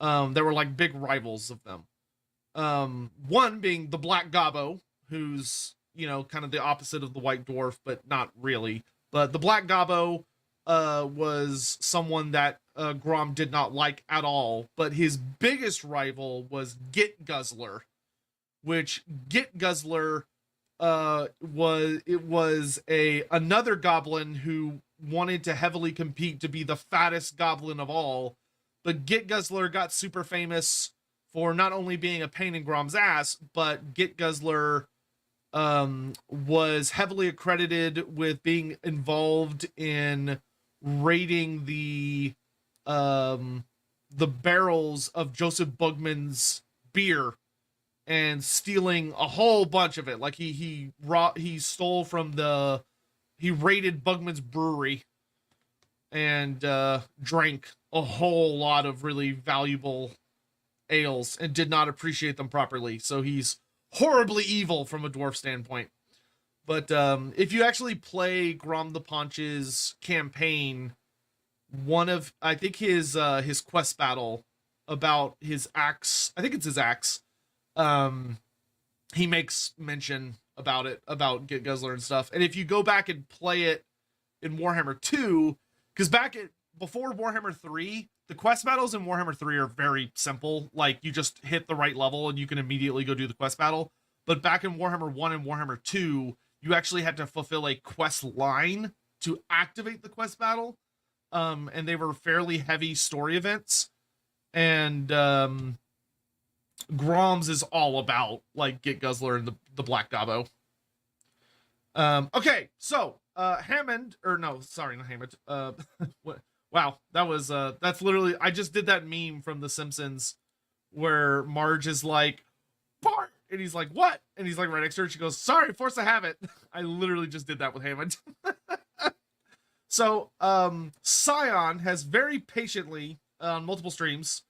There were like big rivals of them. One being the Black Gobbo, who's, you know, kind of the opposite of the White Dwarf, but not really. But the Black Gobbo was someone that Grom did not like at all. But his biggest rival was Git Guzzler, which Git Guzzler was another goblin who wanted to heavily compete to be the fattest goblin of all. But Git Guzzler got super famous for not only being a pain in Grom's ass, but Git Guzzler was heavily accredited with being involved in raiding the barrels of Joseph Bugman's beer and stealing a whole bunch of it. Like he stole from he raided Bugman's brewery and drank a whole lot of really valuable ales and did not appreciate them properly. So he's horribly evil from a dwarf standpoint. But if you actually play Grom the Paunch's campaign, I think his quest battle about his axe, I think it's his axe, he makes mention about Git Guzzler and stuff. And if you go back and play it in Warhammer 2, because before Warhammer 3, the quest battles in Warhammer 3 are very simple. Like, you just hit the right level and you can immediately go do the quest battle. But back in Warhammer 1 and Warhammer 2, you actually had to fulfill a quest line to activate the quest battle. And they were fairly heavy story events. And Grom's is all about, like, Git Guzzler and the Black Gobbo. Okay, so Hammond, or no, sorry, not Hammond. What? Wow, that's literally, I just did that meme from The Simpsons where Marge is like, Bart, and he's like, what? And he's like right next to her, she goes, sorry, force to have it. I literally just did that with Hammond. So, Scion has very patiently, on multiple streams,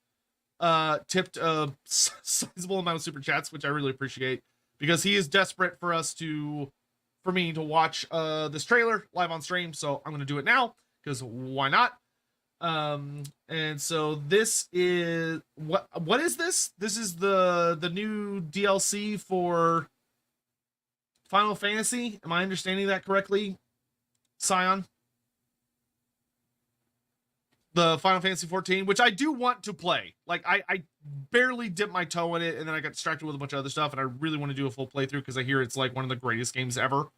tipped a sizable amount of super chats, which I really appreciate, because he is desperate for me to watch this trailer live on stream, so I'm going to do it now, because why not? And so this is what is this? This is the new DLC for Final Fantasy. Am I understanding that correctly, Scion? The Final Fantasy 14, which I do want to play. Like, I barely dipped my toe in it, and then I got distracted with a bunch of other stuff, and I really want to do a full playthrough because I hear it's like one of the greatest games ever.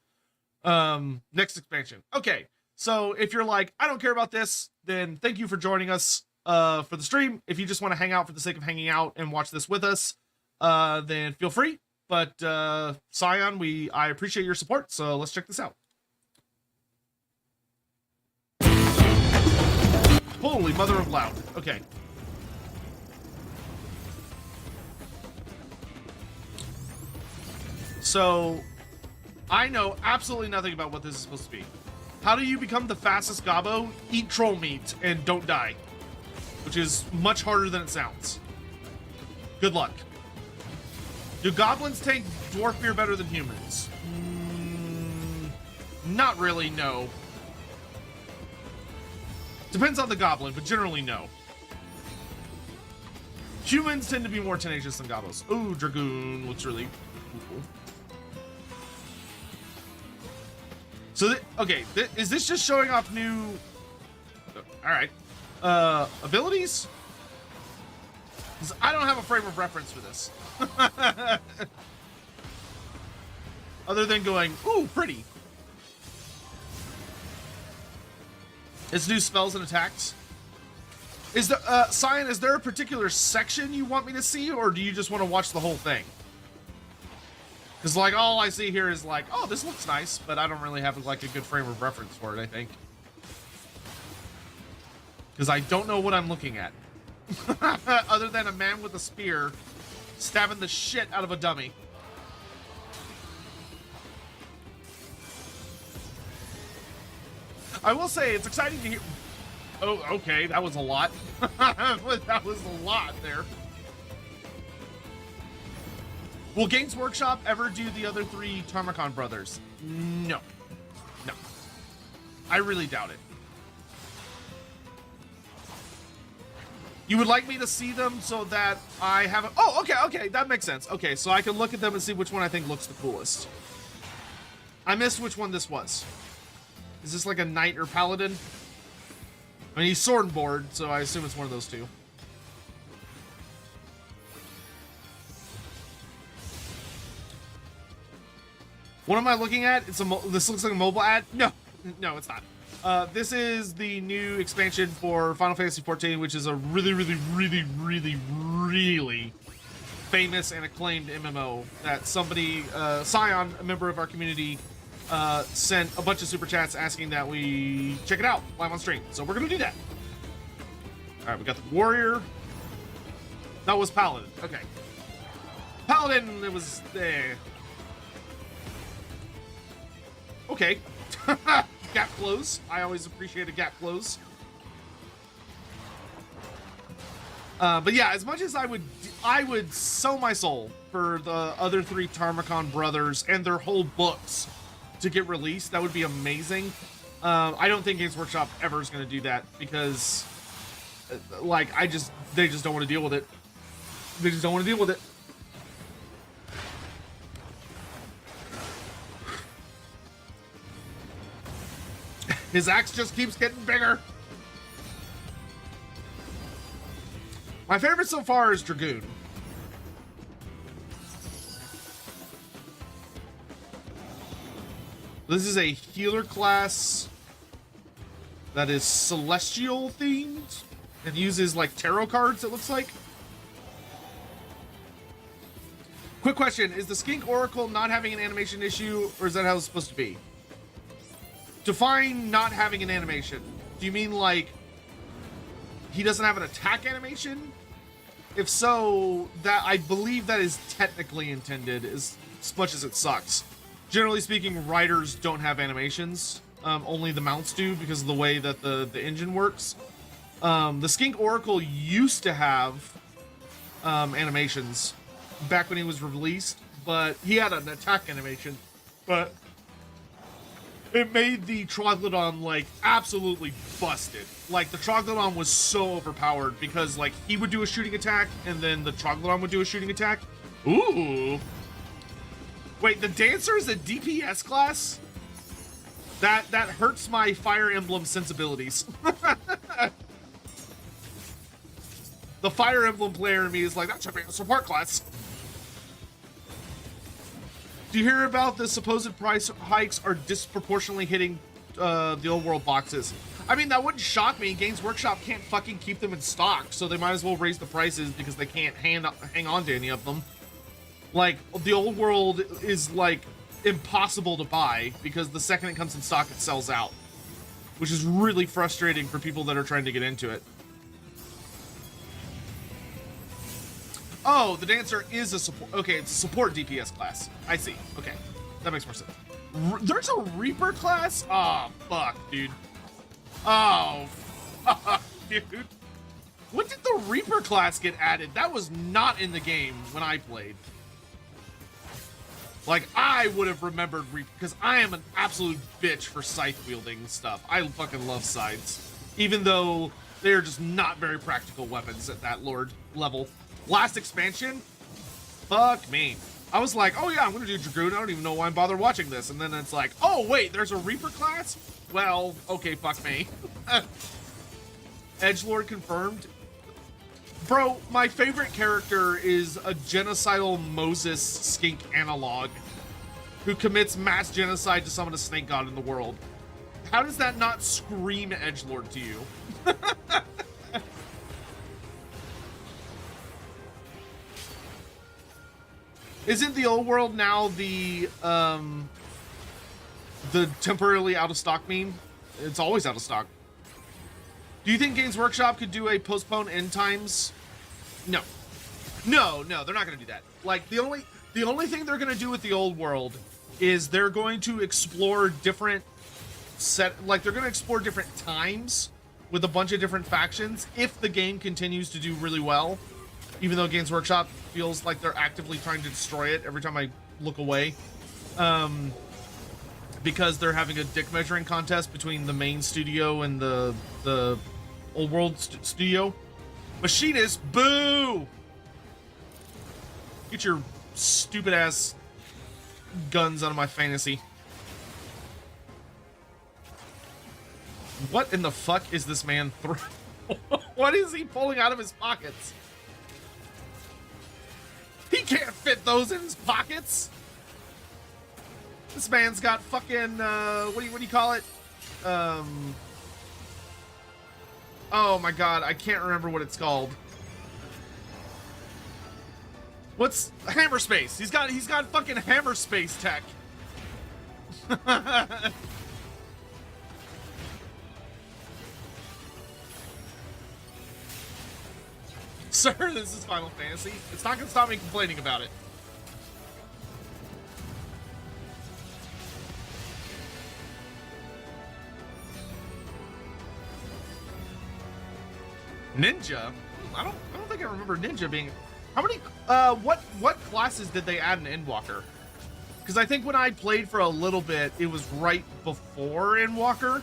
Next expansion. Okay. So if you're like, I don't care about this, then thank you for joining us. for the stream. If you just want to hang out for the sake of hanging out and watch this with us, then feel free. But Scion, I appreciate your support, so let's check this out. Holy mother of loud. Okay. So, I know absolutely nothing about what this is supposed to be. How do you become the fastest gobbo? Eat troll meat and don't die. Which is much harder than it sounds. Good luck. Do goblins tank dwarf beer better than humans? Not really, no. Depends on the goblin, but generally no. Humans tend to be more tenacious than goblins. Ooh, Dragoon looks really cool. So, okay, is this just showing off new... Alright. Abilities? 'Cause I don't have a frame of reference for this. Other than going, ooh, pretty. It's new spells and attacks. Is the, Cyan, is there a particular section you want me to see, or do you just want to watch the whole thing? Because, like, all I see here is like, oh, this looks nice, but I don't really have, like, a good frame of reference for it, I think. Because I don't know what I'm looking at. Other than a man with a spear stabbing the shit out of a dummy. I will say, it's exciting to hear... Oh, okay, that was a lot. That was a lot there. Will Games Workshop ever do the other 3 Tarmacon brothers? No. No. I really doubt it. You would like me to see them so that I have a... Oh, okay, that makes sense. Okay, so I can look at them and see which one I think looks the coolest. I missed which one this was. Is this like a knight or paladin? I mean, he's sword and board, so I assume it's one of those two. What am I looking at? This looks like a mobile ad? No, it's not. This is the new expansion for Final Fantasy XIV, which is a really famous and acclaimed MMO that somebody, Scion, a member of our community, sent a bunch of super chats asking that we check it out live on stream. So we're gonna do that. All right, we got the warrior. That was paladin. Okay, paladin. It was there. Okay. Gap close. I always appreciate a gap close. But yeah, as much as I would sell my soul for the other 3 Tarmacon brothers and their whole books to get released. That would be amazing. I don't think Games Workshop ever is going to do that because, like, they just don't want to deal with it. They just don't want to deal with it. His axe just keeps getting bigger. My favorite so far is Dragoon. This is a healer class that is celestial themed and uses like tarot cards, it looks like. Quick question, is the Skink Oracle not having an animation issue, or is that how it's supposed to be? Define not having an animation. Do you mean like he doesn't have an attack animation? If so, that I believe that is technically intended as much as it sucks. Generally speaking, riders don't have animations. Only the mounts do because of the way that the engine works. The Skink Oracle used to have animations back when he was released, but he had an attack animation, but it made the Troglodon, like, absolutely busted. Like, the Troglodon was so overpowered because, like, he would do a shooting attack, and then the Troglodon would do a shooting attack. Ooh. Wait, the Dancer is a DPS class? That hurts my Fire Emblem sensibilities. The Fire Emblem player in me is like, that should be a support class. Do you hear about the supposed price hikes are disproportionately hitting the old world boxes? I mean, that wouldn't shock me. Games Workshop can't fucking keep them in stock, so they might as well raise the prices because they can't hang on to any of them. Like, the old world is, like, impossible to buy because the second it comes in stock, it sells out. Which is really frustrating for people that are trying to get into it. Oh, the Dancer is a support. Okay, it's a support DPS class. I see. Okay, that makes more sense. There's a Reaper class? Oh, fuck, dude. Oh, fuck, dude. When did the Reaper class get added? That was not in the game when I played. Like, I would have remembered Reaper, because I am an absolute bitch for scythe-wielding stuff. I fucking love scythes. Even though they are just not very practical weapons at that Lord level. Last expansion? Fuck me. I was like, oh yeah, I'm gonna do Dragoon. I don't even know why I'm bothered watching this. And then it's like, oh wait, there's a Reaper class? Well, okay, fuck me. Edgelord confirmed. Bro, my favorite character is a genocidal Moses skink analog who commits mass genocide to summon a snake god in the world. How does that not scream Edgelord to you? Isn't the old world now the temporarily out of stock meme? It's always out of stock. Do you think Games Workshop could do a postpone end times? No. No, they're not gonna do that. Like, the only thing they're gonna do with the old world is they're going to explore different they're gonna explore different times with a bunch of different factions if the game continues to do really well. Even though Games Workshop feels like they're actively trying to destroy it every time I look away. Because they're having a dick measuring contest between the main studio and the old world studio. Machinist, boo! Get your stupid ass guns out of my fantasy. What in the fuck is this man throwing? What is he pulling out of his pockets? He can't fit those in his pockets. This man's got fucking what do you call it? Oh my god, I can't remember what it's called. What's hammer space? He's got fucking hammer space tech. Sir, this is Final Fantasy. It's not gonna stop me complaining about it. Ninja? I don't think I remember Ninja being. How many? What classes did they add in Endwalker? Because I think when I played for a little bit, it was right before Endwalker.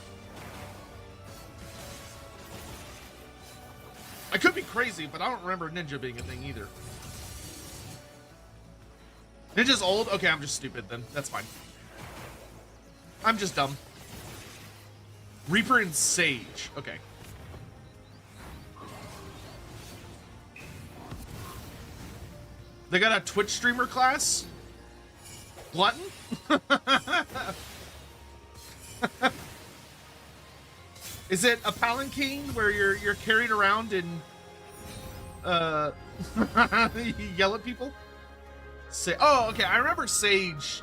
I could be crazy, but I don't remember Ninja being a thing either. Ninja's old? Okay, I'm just stupid then. That's fine. I'm just dumb. Reaper and Sage. Okay. They got a Twitch streamer class? Glutton? Is it a palanquin where you're carried around and you yell at people? Oh, okay. I remember Sage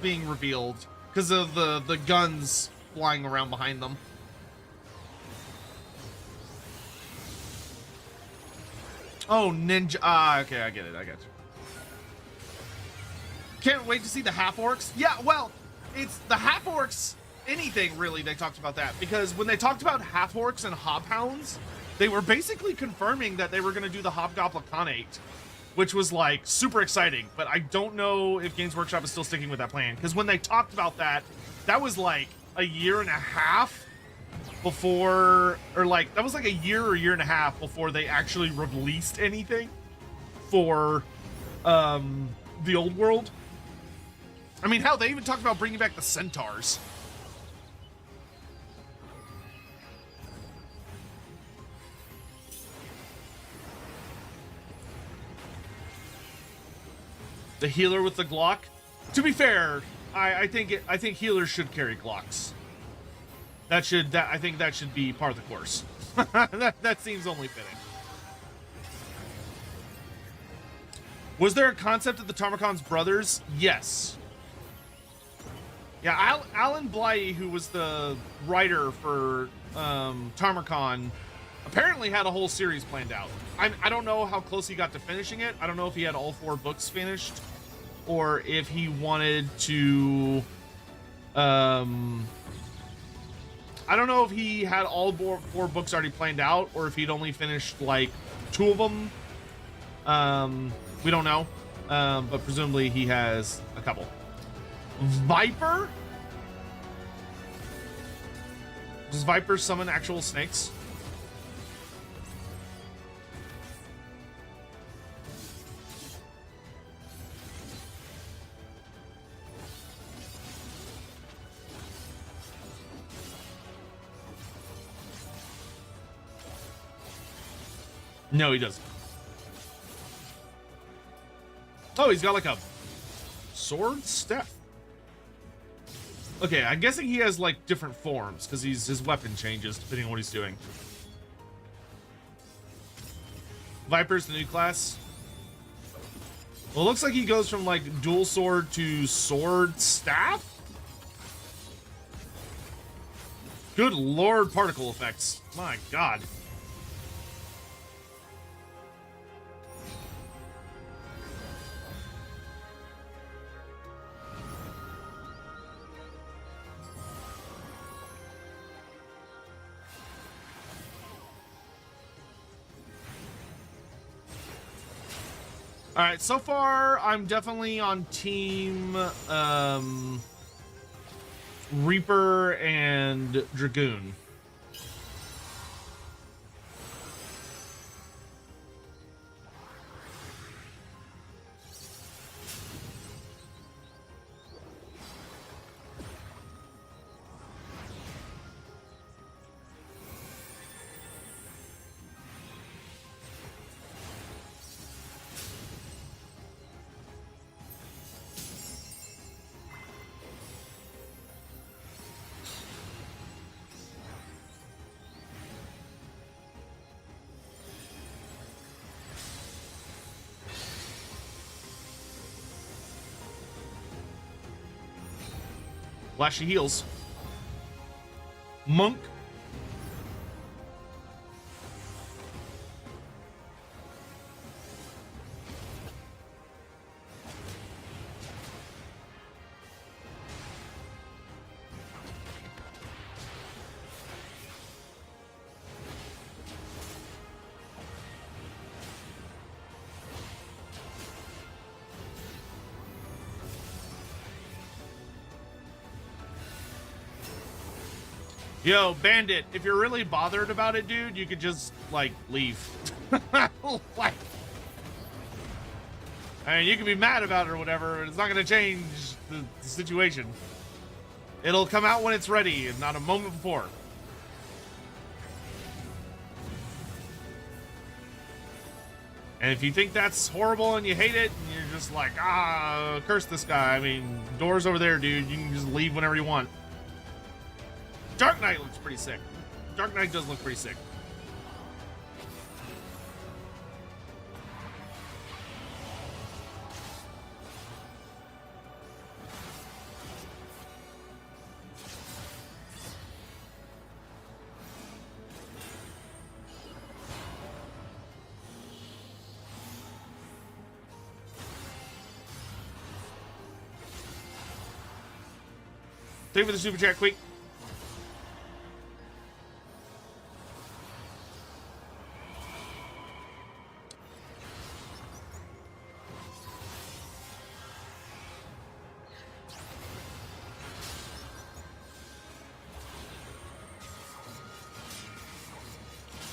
being revealed because of the guns flying around behind them. Oh, ninja. Ah, okay, I get it. I got you. Can't wait to see the half-orcs. Yeah, well, it's the half-orcs. Anything really, they talked about that because when they talked about half-orcs and hobhounds, they were basically confirming that they were going to do the Hobgoblin Khanate, which was like super exciting. But I don't know if Games Workshop is still sticking with that plan because when they talked about that, that was like a year and a half before, or like that was like a year or year and a half before they actually released anything for the old world. I mean, hell, they even talked about bringing back the centaurs. The healer with the Glock. To be fair, I think healers should carry Glocks. I think that should be part of the course. that seems only fitting. Was there a concept of the Tarmacon's brothers? Yes. Yeah, Alan Blythe, who was the writer for Tarmacon, apparently had a whole series planned out. I don't know how close he got to finishing it. I don't know if he had all 4 books finished, or if he wanted to... I don't know if he had all 4 books already planned out, or if he'd only finished, like, 2 of them. We don't know. But presumably he has a couple. Viper? Does Viper summon actual snakes? No, he doesn't. Oh, he's got like a sword staff. Okay, I'm guessing he has like different forms because his weapon changes depending on what he's doing. Viper's the new class. Well, it looks like he goes from like dual sword to sword staff. Good lord, particle effects. My god. All right, so far I'm definitely on team Reaper and Dragoon. Flashy heals. Monk. Yo, Bandit, if you're really bothered about it, dude, you could just, like, leave. Like, I mean, you can be mad about it or whatever, but it's not going to change the situation. It'll come out when it's ready and not a moment before. And if you think that's horrible and you hate it, and you're just like, curse this guy. I mean, door's over there, dude. You can just leave whenever you want. Dark Knight looks pretty sick. Dark Knight does look pretty sick. Thank you for the super chat, quick.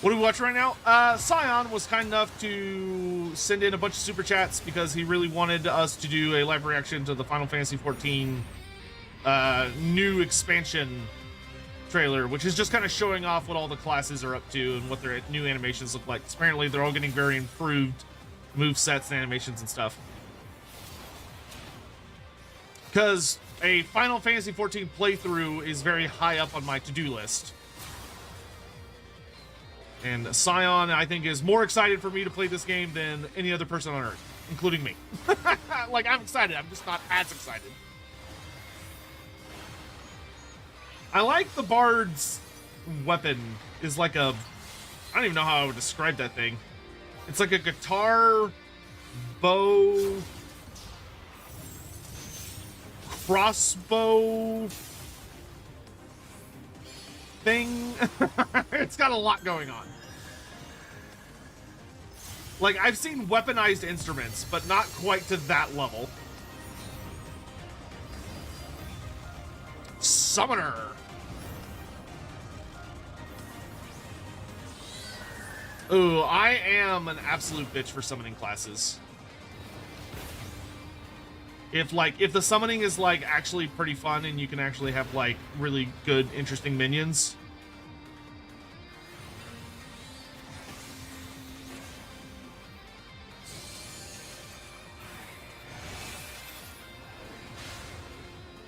What are we watching right now? Scion was kind enough to send in a bunch of super chats because he really wanted us to do a live reaction to the Final Fantasy XIV new expansion trailer, which is just kind of showing off what all the classes are up to and what their new animations look like. Apparently, they're all getting very improved move sets and animations and stuff. Because a Final Fantasy XIV playthrough is very high up on my to-do list. And Scion, I think, is more excited for me to play this game than any other person on Earth, including me. Like, I'm excited. I'm just not as excited. I like the Bard's weapon is like a... I don't even know how I would describe that thing. It's like a guitar, bow, crossbow thing. It's got a lot going on. Like, I've seen weaponized instruments, but not quite to that level. Summoner. Ooh, I am an absolute bitch for summoning classes. If the summoning is, like, actually pretty fun and you can actually have, like, really good, interesting minions.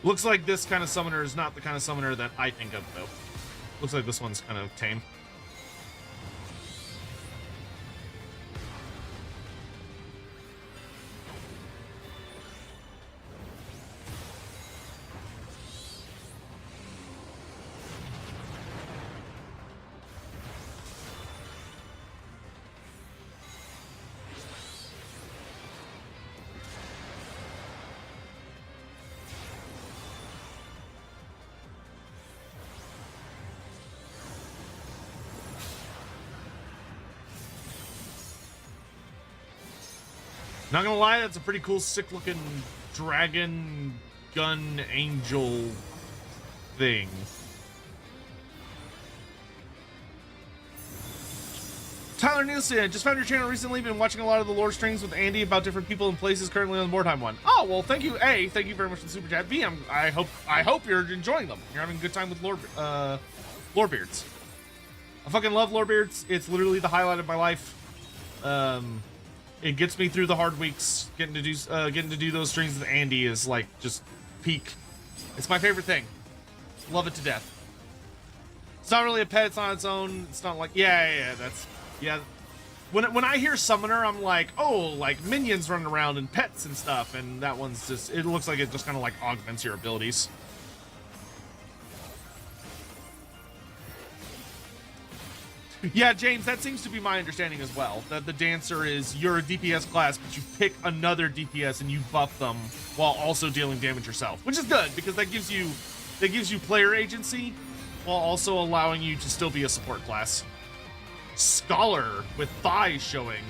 Looks like this kind of summoner is not the kind of summoner that I think of, though. Looks like this one's kind of tame. Not gonna lie, that's a pretty cool, sick-looking dragon gun angel thing. Tyler Nielsen, just found your channel recently. Been watching a lot of the lore streams with Andy about different people and places currently on the Mordheim one. Oh, well, thank you. A, thank you very much for the super chat. B, I hope you're enjoying them. You're having a good time with Lorebeards. I fucking love Lorebeards. It's literally the highlight of my life. It gets me through the hard weeks. Getting to do those streams with Andy is like just peak. It's my favorite thing. Love it to death. It's not really a pet. It's on its own. It's not like yeah. When I hear summoner, I'm like, oh, like minions running around and pets and stuff. And that one's just, it looks like it just kind of like augments your abilities. Yeah, James, that seems to be my understanding as well. That the dancer is, you're a DPS class, but you pick another DPS and you buff them while also dealing damage yourself, which is good because that gives you player agency while also allowing you to still be a support class. Scholar with thighs showing.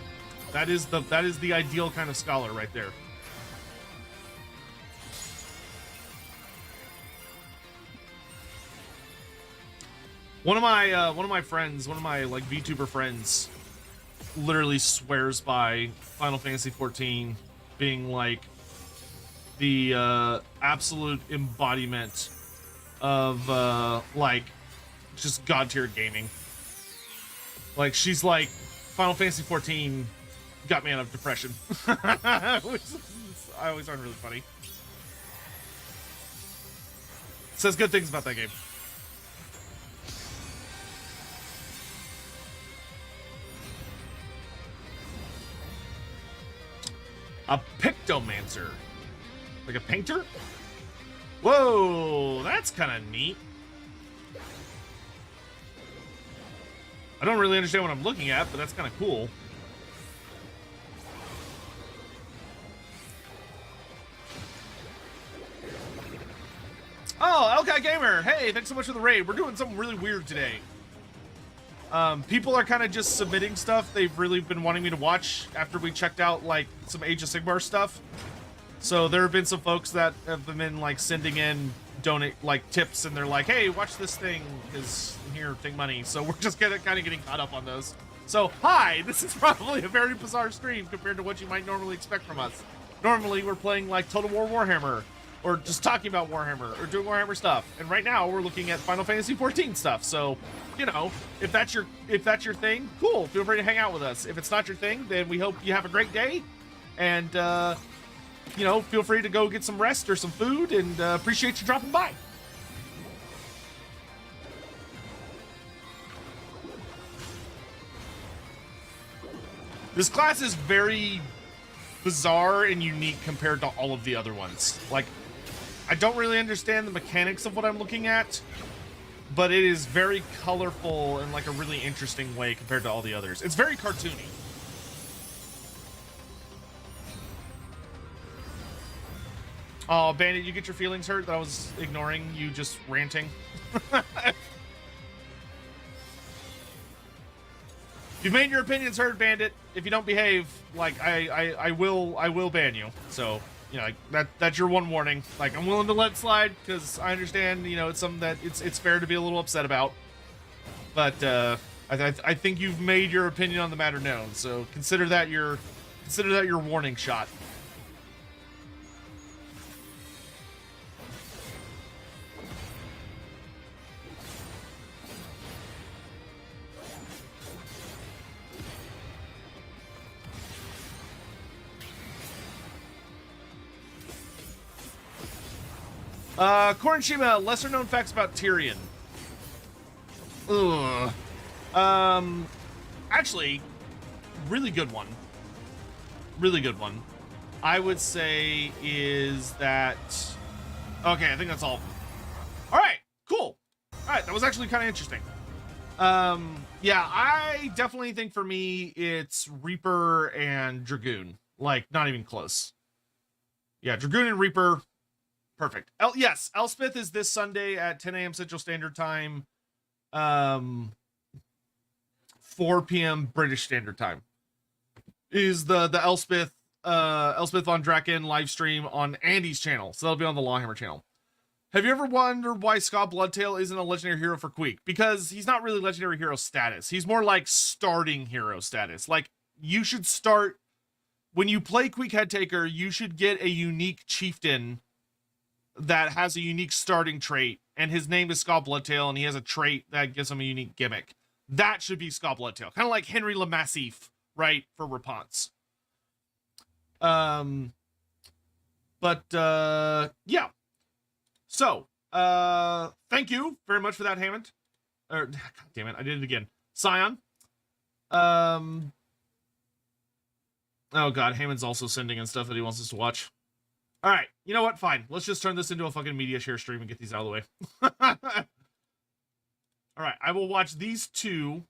That is the ideal kind of scholar right there. One of my friends, one of my like VTuber friends, literally swears by Final Fantasy XIV being like the absolute embodiment of like just god tier gaming. Like she's like, Final Fantasy XIV got me out of depression, which I always find really funny. Says good things about that game. A Pictomancer. Like a painter? Whoa, that's kind of neat. I don't really understand what I'm looking at, but that's kind of cool. Oh, LK Gamer. Hey, thanks so much for the raid. We're doing something really weird today. People are kind of just submitting stuff they've really been wanting me to watch after we checked out like some Age of Sigmar stuff. So there have been some folks that have been like sending in donate like tips, and they're like, "Hey, watch this thing, because here, take money." So we're just kind of getting caught up on those. So hi, this is probably a very bizarre stream compared to what you might normally expect from us. Normally we're playing like Total War Warhammer, or just talking about Warhammer, or doing Warhammer stuff. And right now we're looking at Final Fantasy XIV stuff. So, you know, if that's your thing, cool. Feel free to hang out with us. If it's not your thing, then we hope you have a great day. And feel free to go get some rest or some food, and appreciate you dropping by. This class is very bizarre and unique compared to all of the other ones. Like, I don't really understand the mechanics of what I'm looking at, but it is very colorful in like a really interesting way compared to all the others. It's very cartoony. Oh, Bandit, you get your feelings hurt that I was ignoring you just ranting? You've made your opinions heard, Bandit. If you don't behave, like, I will ban you. So, that's your one warning. Like, I'm willing to let it slide because I understand, it's something that it's fair to be a little upset about. But I think you've made your opinion on the matter known. So consider that your warning shot. Korinshima, lesser known facts about Tyrion. Ugh. Actually, really good one. Really good one. I would say is that... Okay, I think that's all. Alright, cool. Alright, that was actually kind of interesting. Yeah, I definitely think for me, it's Reaper and Dragoon. Like, not even close. Yeah, Dragoon and Reaper... Perfect. Yes, Elspeth is this Sunday at 10 a.m. Central Standard Time, 4 p.m. British Standard Time. Is the Elspeth von Draken live stream on Andy's channel, so that'll be on the Lawhammer channel. Have you ever wondered why Scott Bloodtail isn't a legendary hero for Queek? Because he's not really legendary hero status. He's more like starting hero status. Like, you should start when you play Queek Headtaker, you should get a unique chieftain that has a unique starting trait, and his name is Scott Bloodtail, and he has a trait that gives him a unique gimmick. That should be Scott Bloodtail. Kind of like Henry Le Massif, right, for Rapunzel. Yeah. So, thank you very much for that, Hammond. God damn it, I did it again. Scion. Oh god, Hammond's also sending in stuff that he wants us to watch. All right, you know what? Fine. Let's just turn this into a fucking media share stream and get these out of the way. All right, I will watch these two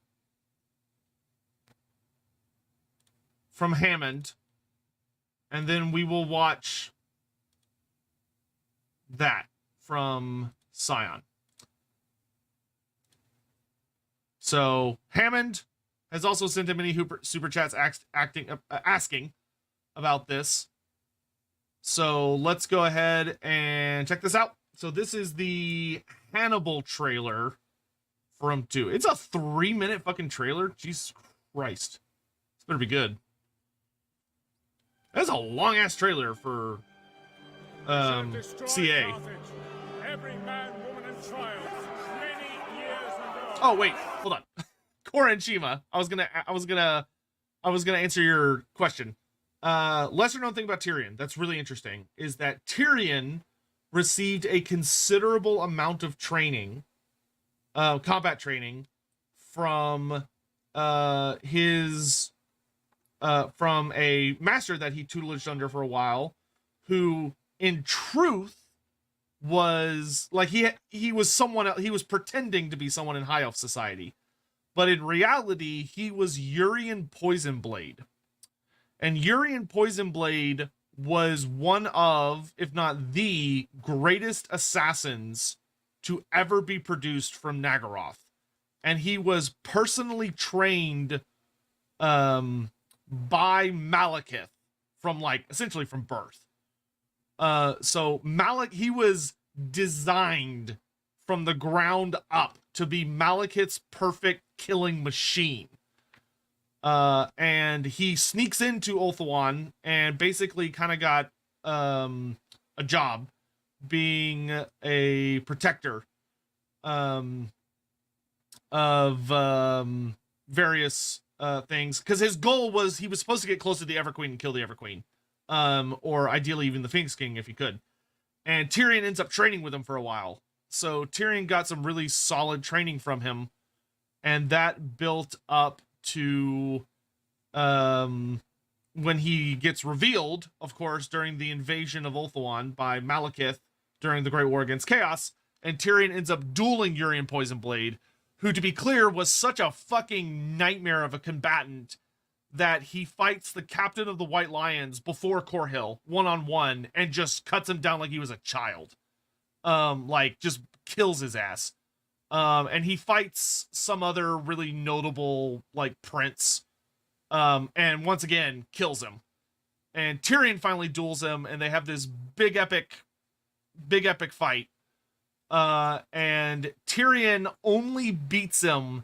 from Hammond, and then we will watch that from Scion. So Hammond has also sent in many super chats asking about this. So let's go ahead and check this out. So this is the Hannibal trailer from 2. It's a 3-minute fucking trailer. Jesus Christ. This better be good. That's a long ass trailer for CA. Every man, woman, and child, many years ago. Oh wait, hold on. Korinshima. I was gonna answer your question. Lesser known thing about Tyrion that's really interesting is that Tyrion received a considerable amount of training, combat training, from from a master that he tutelaged under for a while, who in truth was like he was someone else. He was pretending to be someone in High Elf society, but in reality he was Urian Poisonblade. And Urian Poisonblade was one of, if not the greatest assassins to ever be produced from Nagaroth. And he was personally trained by Malekith from essentially from birth. So he was designed from the ground up to be Malekith's perfect killing machine. And he sneaks into Ulthuan and basically kind of got a job being a protector of various things, because his goal was he was supposed to get close to the Everqueen and kill the Everqueen. or ideally even the Phoenix King if he could. And Tyrion ends up training with him for a while. So Tyrion got some really solid training from him, and that built up to when he gets revealed, of course, during the invasion of Ulthuan by Malekith during the Great War Against Chaos, and Tyrion ends up dueling Urian Poisonblade, who, to be clear, was such a fucking nightmare of a combatant that he fights the captain of the White Lions before Corhill one-on-one and just cuts him down like he was a child. Like, just kills his ass. And he fights some other really notable, like, prince, and once again, kills him. And Tyrion finally duels him, and they have this big epic fight. And Tyrion only beats him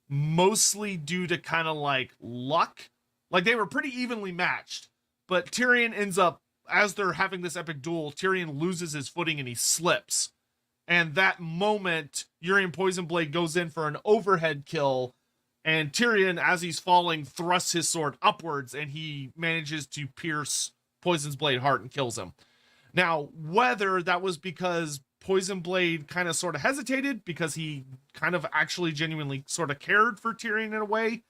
mostly due to kind of like luck. Like, they were pretty evenly matched, but Tyrion ends up, as they're having this epic duel, Tyrion loses his footing and he slips. And that moment, Urian Poisonblade goes in for an overhead kill, and Tyrion, as he's falling, thrusts his sword upwards, and he manages to pierce Poisonblade heart and kills him. Now, whether that was because Poisonblade kind of sort of hesitated because he kind of actually genuinely sort of cared for Tyrion in a way,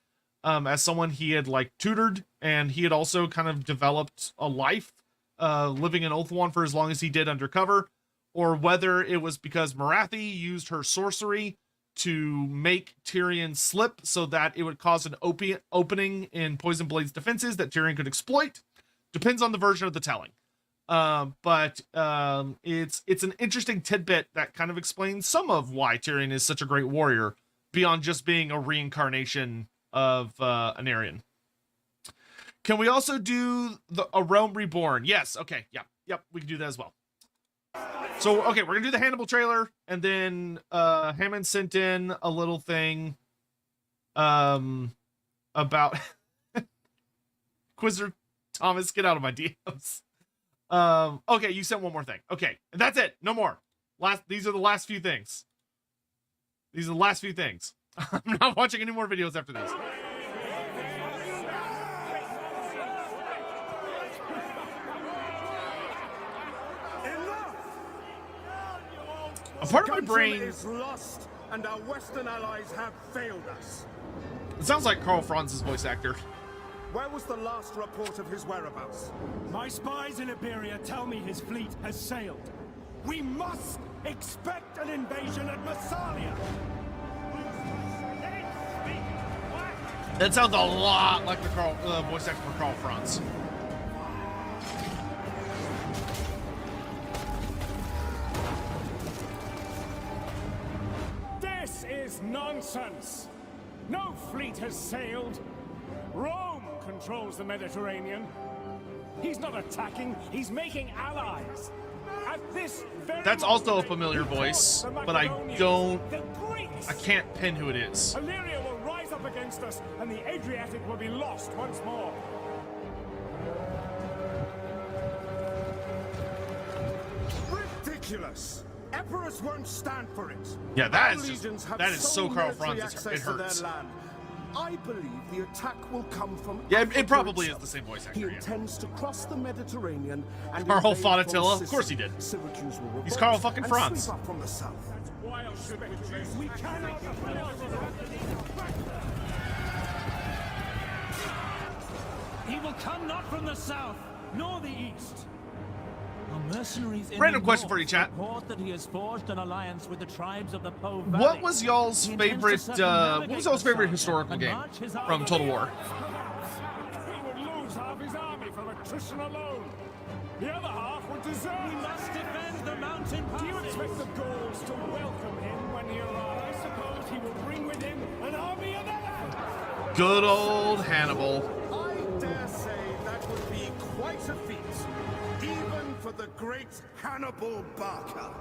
as someone he had like tutored, and he had also kind of developed a life living in Ulthuan for as long as he did undercover, or whether it was because Marathi used her sorcery to make Tyrion slip so that it would cause an opening in Poisonblade's defenses that Tyrion could exploit. Depends on the version of the telling. But it's an interesting tidbit that kind of explains some of why Tyrion is such a great warrior beyond just being a reincarnation of an Aryan. Can we also do a Realm Reborn? Yes. Okay. Yep. We can do that as well. So, okay, we're gonna do the Hannibal trailer, and then Hammond sent in a little thing about Quizzer Thomas, get out of my DMs. Okay, you sent one more thing. Okay, and that's it. No more. These are the last few things. These are the last few things. I'm not watching any more videos after these. A part of my brain is lost, and our Western allies have failed us. It sounds like Carl Franz's voice actor. Where was the last report of his whereabouts? My spies in Iberia tell me his fleet has sailed. We must expect an invasion at Massalia. That sounds a lot like the voice actor for Carl Franz. This is nonsense. No fleet has sailed. Rome controls the Mediterranean. He's not attacking, he's making allies. At this very That's also a moment, familiar he voice, fought the but I Macedonians, don't... the Greeks. I can't pin who it is. Illyria will rise up against us, and the Adriatic will be lost once more. Ridiculous! Epirus won't stand for it. Yeah, that Our is just, legions have that is so sole Carl military Franz, it access to their hurts. land. I believe the attack will come from Yeah, Africa it probably is itself. the same voice He actor, yeah. intends to cross the Mediterranean and Carl invade from Fonatilla? Of course he Sicily. did. Syracuse will He's revolt Carl fucking and Franz. sweep up from the south. Wild speculation. We cannot He will come not from the south, nor the east. Our mercenaries in Random the question north for you, chat. report that he has forged an alliance with the tribes of the Po Valley. What was y'all's He intends favorite, to circumnavigate what was y'all's favorite Massalia historical and game march his from army Total War? He would lose half his army from attrition alone. The other half would desert. We must defend the mountain passes. Do you expect the Gauls to welcome him when he arrives? I suppose he will bring with him an army of their own. Good old Hannibal. I dare say that would be quite a feat, even for the great Hannibal Barca.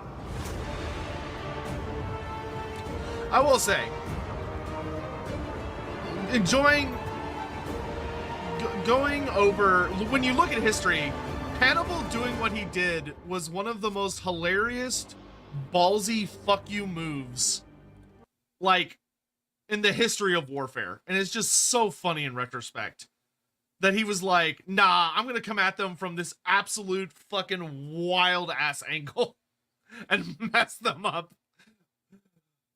I will say, enjoying going over, when you look at history, Hannibal doing what he did was one of the most hilarious, ballsy fuck you moves, like, in the history of warfare. And it's just so funny in retrospect. that he was like, nah, I'm gonna come at them from this absolute fucking wild ass angle and mess them up.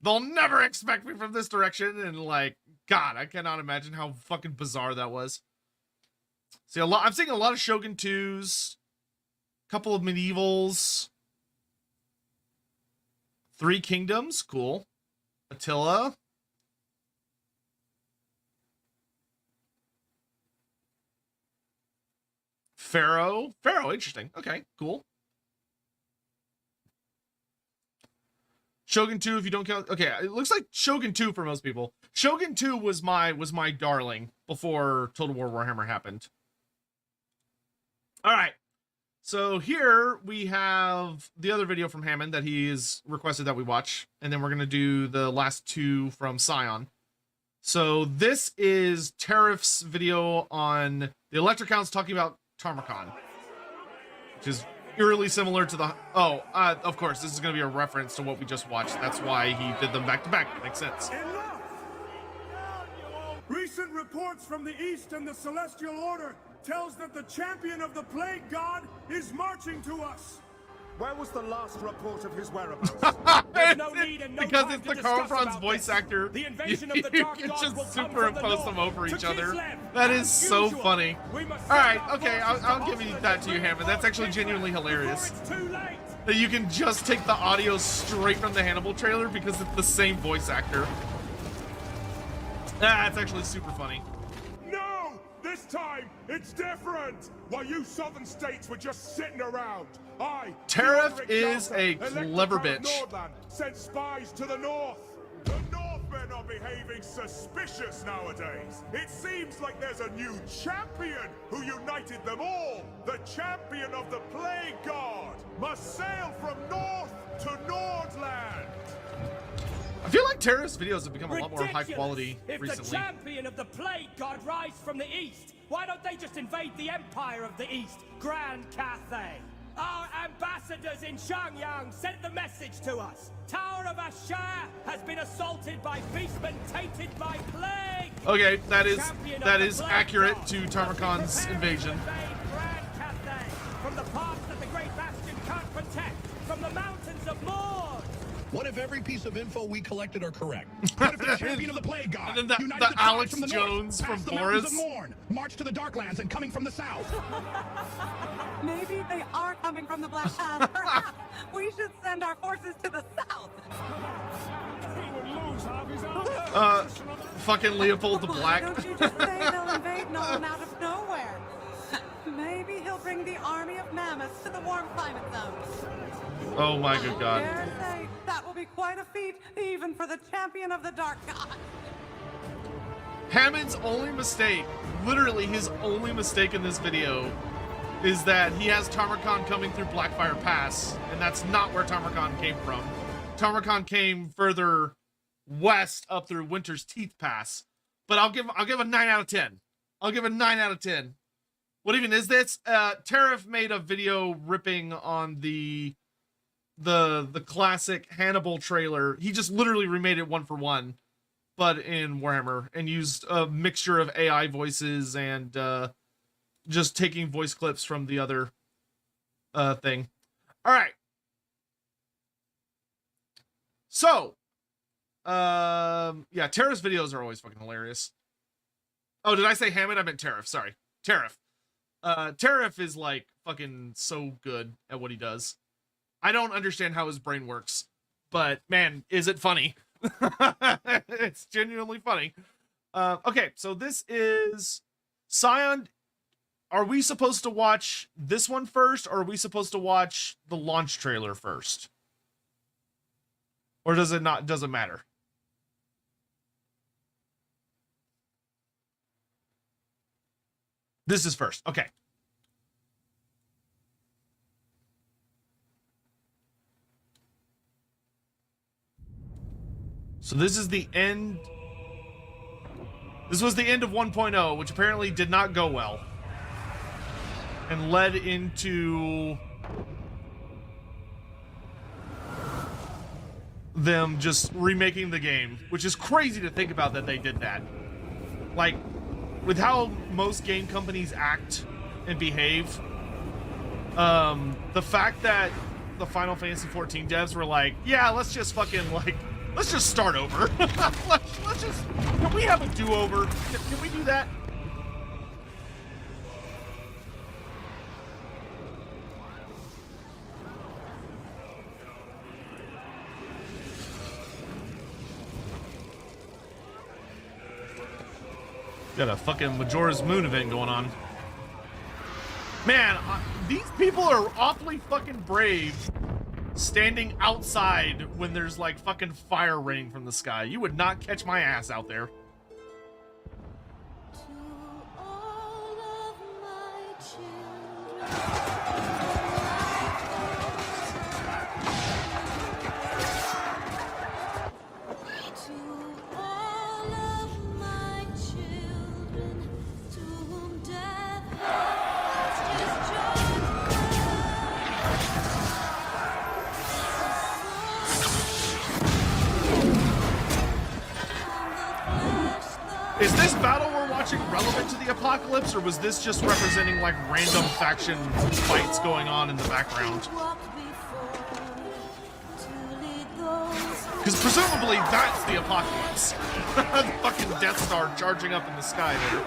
They'll never expect me from this direction. And like, God, I cannot imagine how fucking bizarre that was. See, I'm seeing a lot of Shogun 2s, a couple of medievals, 3 kingdoms, cool. Attila. Pharaoh, interesting. Okay, cool. Shogun 2, if you don't count. Okay, it looks like Shogun 2 for most people. Shogun 2 was my darling before Total War Warhammer happened. All right. So here we have the other video from Hammond that he has requested that we watch, and then we're going to do the last 2 from Scion. So this is Tariff's video on the Electric Counts talking about Tarmakon, which is eerily similar to the... Oh, of course, this is going to be a reference to what we just watched. That's why he did them back to back. It makes sense. Enough! Recent reports from the East and the Celestial Order tells that the champion of the Plague God is marching to us. Where was the last report of his whereabouts? There's no need and no because time it's to the discuss Carlfrons about voice this. actor. The invasion You of the Dark can Gods just will come from the superimpose them north over to each other. Kislev. That is As so usual, funny. we must All send right, our okay, forces I'll to give you halt that the to you, Hammond. That's actually before genuinely hilarious. it's too late. That you can just take the audio straight from the Hannibal trailer because it's the same voice actor. That's actually super funny. No! This time, it's different! While you southern states were just sitting around, Tariff is a clever Electric bitch. Nordland, sent spies to the north. The Northmen are behaving suspicious nowadays. It seems like there's a new champion who united them all. The champion of the Plague God must sail from north to Nordland. I feel like Tariff's videos have become a lot more high Ridiculous. quality If recently. the champion of the Plague God rise from the east, why don't they just invade the empire of the east, Grand Cathay? Our ambassadors in Shangyang sent the message to us. Tower of Ashar has been assaulted by beastmen tainted by plague. Okay, that is Champion of the Plague accurate God to must be Tarmakon's preparing invasion. to invade Grand Cathay from the parts that the Great Bastion can't protect, from the mountains of Mord. What if every piece of info we collected are correct? What if the champion of the Plague God And then the united tribes Alex from the Jones north, from past the mountains Boris. of Morn, marched to the Darklands and coming from the south? Maybe they are coming from the Black Path. Perhaps we should send our forces to the south. He would lose half his army. Fucking Leopold the Why Black. don't you just say they'll invade Nolan out of nowhere? Maybe he'll bring the army of mammoths to the warm climate zone. Oh my good god. Dare say that will be quite a feat, even for the champion of the Dark God. Hammond's only mistake, literally his only mistake in this video, is that he has Tarmakon coming through Blackfire Pass, and that's not where Tarmakon came from. Tarmakon came further west up through Winter's Teeth Pass. But I'll give a 9 out of 10. I'll give a 9 out of 10. What even is this? Tariff made a video ripping on the classic Hannibal trailer. He just literally remade it 1 for 1, but in Warhammer, and used a mixture of AI voices and just taking voice clips from the other thing. All right. So, yeah, Tariff's videos are always fucking hilarious. Oh, did I say Hammond? I meant Tariff. Sorry. Tariff. Tariff is like fucking so good at what he does. I don't understand how his brain works, but man, is it funny. It's genuinely funny. Okay, so this is Scion. Are we supposed to watch this one first, or are we supposed to watch the launch trailer first? Or does it not, doesn't matter? This is first. Okay. So this is the end. This was the end of 1.0, which apparently did not go well. And led into them just remaking the game, which is crazy to think about that they did that. Like, with how most game companies act and behave, the fact that the Final Fantasy XIV devs were like, yeah, let's just fucking, like, let's just start over. let's just, can we have a do-over? Can we do that? Got a fucking Majora's Moon event going on. Man, these people are awfully fucking brave standing outside when there's like fucking fire raining from the sky. You would not catch my ass out there. Is this battle we're watching relevant to the apocalypse, or was this just representing like random faction fights going on in the background? Because presumably that's the apocalypse. The fucking Death Star charging up in the sky there.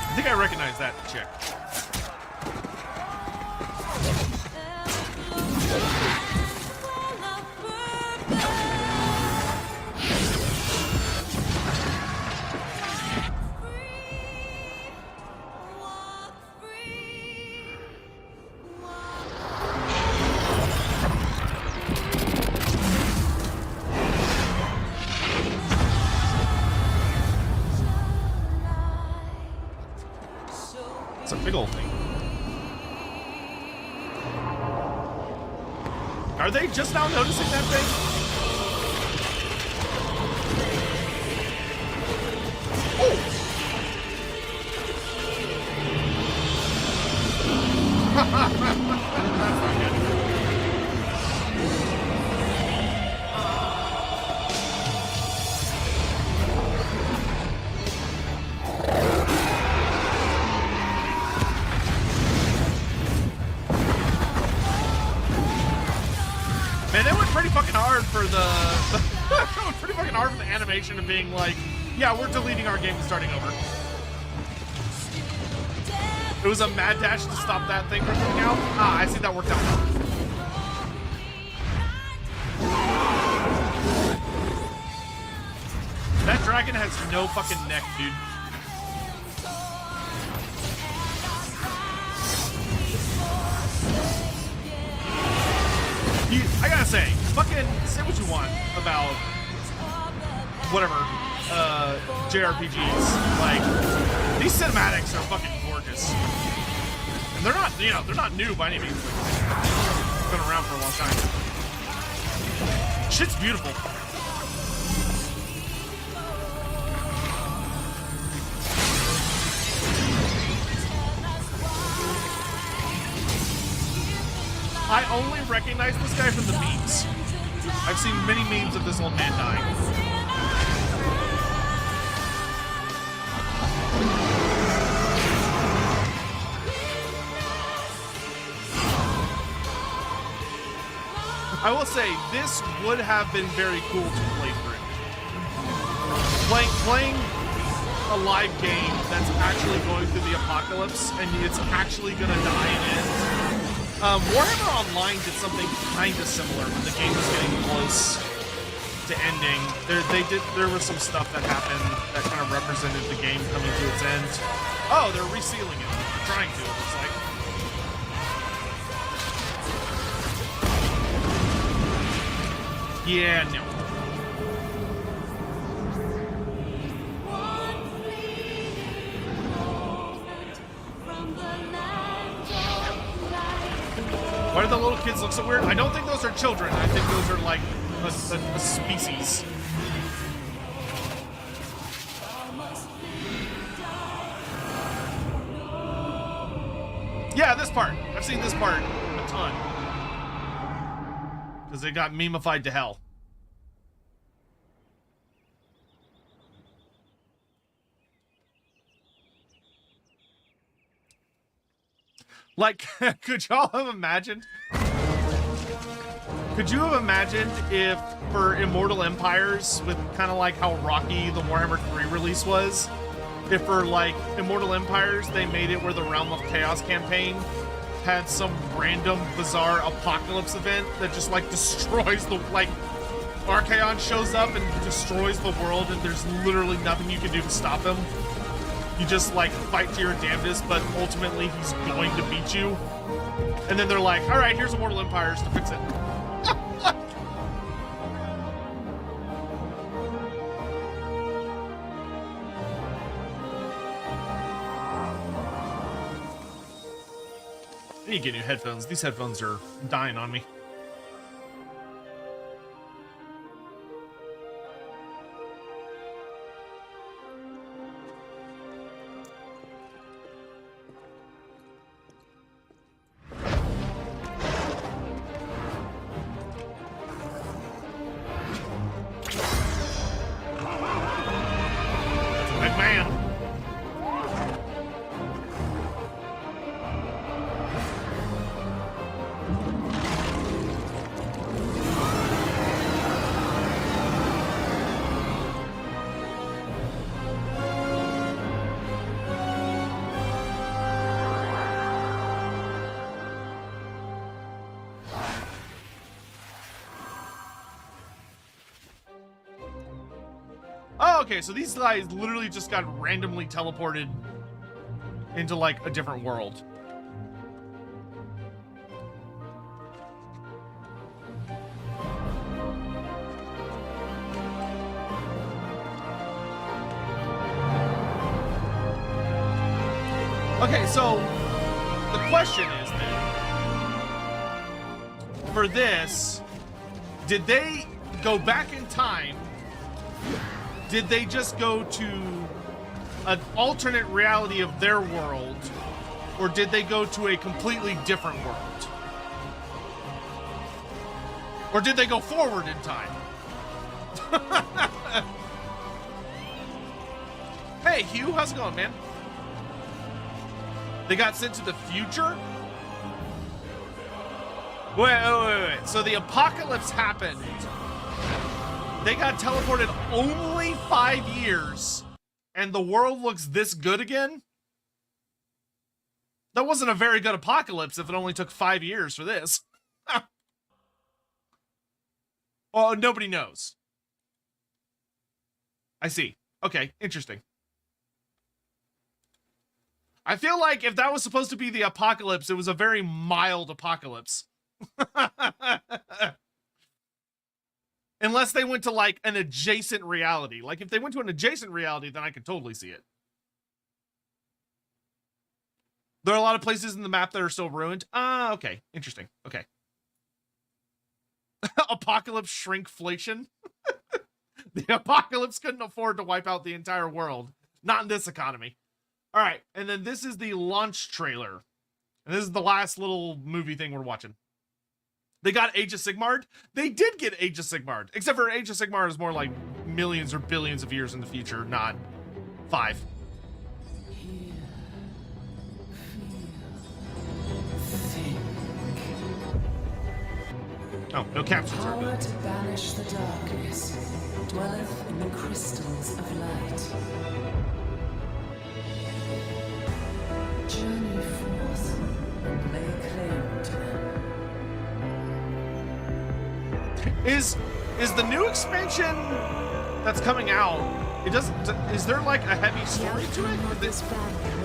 I think I recognize that chick. It's a big old thing. Are they just now noticing that thing? Man, it went pretty fucking hard for the it went pretty fucking hard for the animation of being like, yeah, we're deleting our game and starting over. It was a mad dash to stop that thing from coming out. Ah, I see that worked out now. That dragon has no fucking neck, dude. I gotta say, fucking say what you want about whatever JRPGs. Like, these cinematics are fucking gorgeous, and they're not, you know, they're not new by any means. They've been around for a long time. Shit's beautiful. I only recognize this guy from the memes. I've seen many memes of this old man dying. I will say, this would have been very cool to play through. Playing a live game that's actually going through the apocalypse and it's actually gonna die and end. Warhammer Online did something kind of similar when the game was getting close to ending. There was some stuff that happened that kind of represented the game coming to its end. Oh, they're resealing it. They're trying to, it looks like. Yeah, no. Why do the little kids look so weird? I don't think those are children. I think those are like a species. Yeah, this part. I've seen this part a ton. because it got memeified to hell. Like, could y'all have imagined? Could you have imagined if for Immortal Empires, with kind of like how rocky the Warhammer 3 release was, if for like Immortal Empires they made it where the Realm of Chaos campaign had some random bizarre apocalypse event that just like destroys the, like, Archaon shows up and destroys the world and there's literally nothing you can do to stop him. You just like fight to your damnedest, but ultimately he's going to beat you. And then they're like, all right, here's Immortal Empires to fix it. I need to get new headphones. These headphones are dying on me. Big man. Oh, okay, so these guys literally just got randomly teleported into, like, a different world. Okay, so the question is then, for this, did they go back in time? Did they just go to an alternate reality of their world, or did they go to a completely different world? Or did they go forward in time? Hey, Hugh, how's it going, man? They got sent to the future? Wait. So the apocalypse happened. They got teleported only 5 years, and the world looks this good again? That wasn't a very good apocalypse if it only took 5 years for this. Oh, nobody knows. I see. Okay, interesting. I feel like if that was supposed to be the apocalypse, it was a very mild apocalypse. Unless they went to, like, an adjacent reality. Like, if they went to an adjacent reality, then I could totally see it. There are a lot of places in the map that are still ruined. Ah, okay. Interesting. Okay. Apocalypse shrinkflation. The apocalypse couldn't afford to wipe out the entire world. Not in this economy. All right. And then this is the launch trailer. And this is the last little movie thing we're watching. They got Age of Sigmar. They did get Age of Sigmar. Except for Age of Sigmar is more like millions or billions of years in the future, not 5. Oh, no captions are Power good. to banish the darkness dwelleth in the crystals of light. Journey forth and lay claim to them. Is the new expansion that's coming out, it doesn't, is there like a heavy story to it?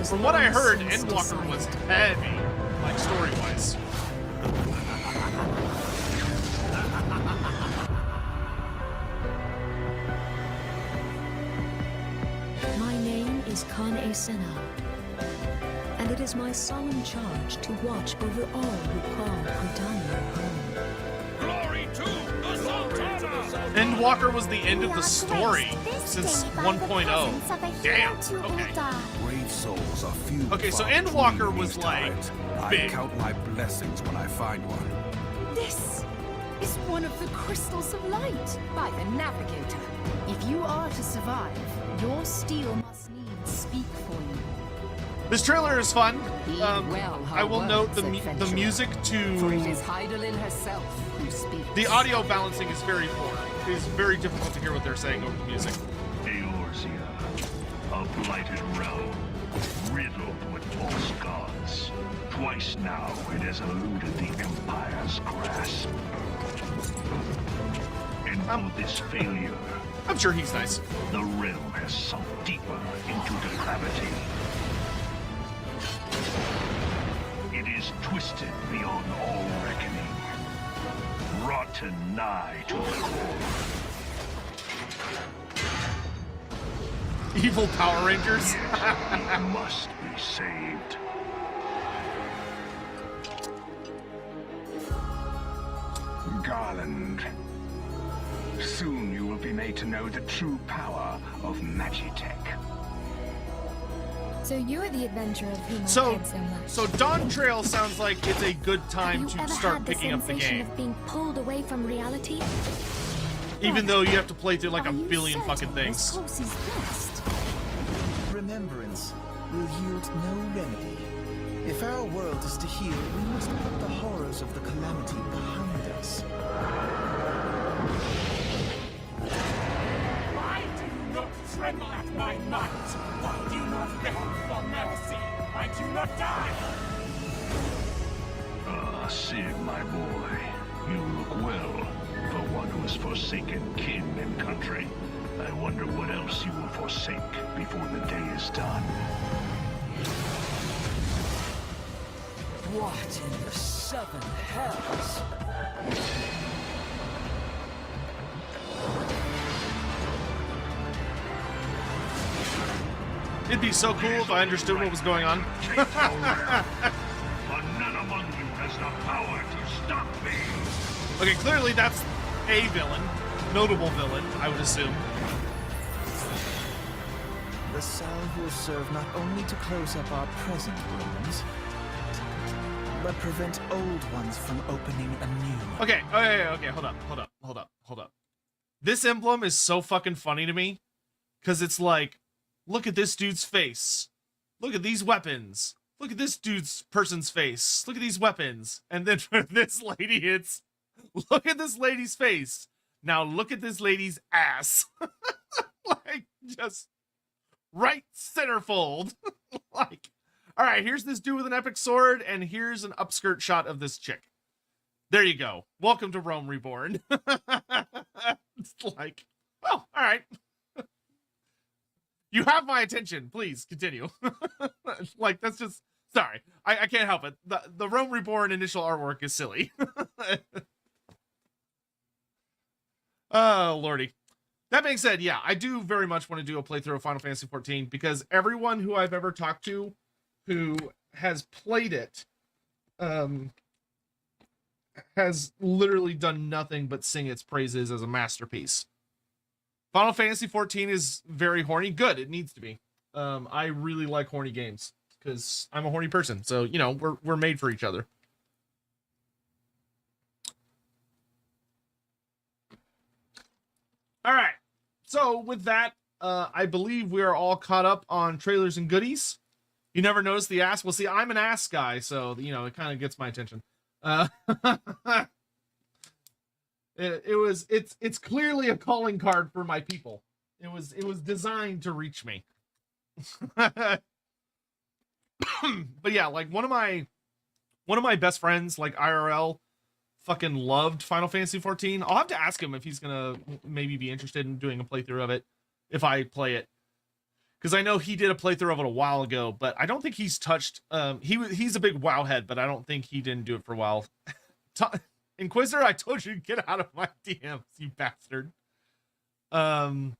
From what I heard, Endwalker was heavy, like story-wise. My name is Khan Sena, and it is my solemn charge to watch over all who call Britannia home. Glory to the Sultana! Endwalker was the end of the story since 1.0. Damn. Okay. Brave souls are few. Okay, so Endwalker was like I big. count my blessings when I find one. This is one of the crystals of light by the navigator. If you are to survive, your steel must needs speak for you. This trailer is fun. Heed well her I will note the words, music For it to is Heidelin herself who speaks. the audio balancing is very poor. It is very difficult to hear what they're saying over the music. Eorzea, a blighted realm, riddled with false gods. Twice now it has eluded the Empire's grasp. And for this failure, I'm sure he's nice. The realm has sunk deeper into depravity. It is twisted beyond all reckoning, rotten nigh to the core. Evil Power Rangers. It must be saved. Garland. Soon you will be made to know the true power of Magitech. So you're the adventurer of whom I've So, heard so much. so Dawn Trail sounds like it's a good time Have you to ever start had picking up the sensation game. of being pulled away from reality? Even though you have to play through like a billion certain fucking this things. course is best? Remembrance will yield no remedy. If our world is to heal, we must put the horrors of the calamity behind us. Why do you not tremble at my might? Why do you not beg for mercy? Why do you not die? Ah, Sig, my boy, you look well for one who has forsaken kin and country. I wonder what else you will forsake before the day is done. What in the seven hells? It'd be so cool if I understood what was going on. But none among you has the power to stop me. Okay, clearly that's a villain. Notable villain, I would assume. The salve will serve not only to close up our present wounds, but prevent old ones from opening anew. Okay, hold up. This emblem is so fucking funny to me. Because it's like, look at this dude's face. Look at these weapons. Look at this person's face. Look at these weapons. And then for this lady, it's, look at this lady's face. Now look at this lady's ass. Like, just right centerfold. Like, all right, here's this dude with an epic sword, and here's an upskirt shot of this chick. There you go. Welcome to Rome Reborn. It's like, oh, all right. You have my attention. Please continue. Like, that's just, sorry. I can't help it. The Rome Reborn initial artwork is silly. Oh, lordy. That being said, yeah, I do very much want to do a playthrough of Final Fantasy XIV because everyone who I've ever talked to who has played it has literally done nothing but sing its praises as a masterpiece. Final Fantasy XIV is very horny. Good, it needs to be. I really like horny games because I'm a horny person. So, you know, we're made for each other. All right. So with that, I believe we are all caught up on trailers and goodies. You never noticed the ass. Well, see, I'm an ass guy, so, you know, it kind of gets my attention. It's clearly a calling card for my people. It was designed to reach me. But yeah, like one of my best friends, like IRL, fucking loved Final Fantasy XIV. I'll have to ask him if he's gonna maybe be interested in doing a playthrough of it if I play it, because I know he did a playthrough of it a while ago, but I don't think he's touched. He's a big WoW head, but I don't think he didn't do it for a while. Inquisitor, I told you to get out of my DMs, you bastard. But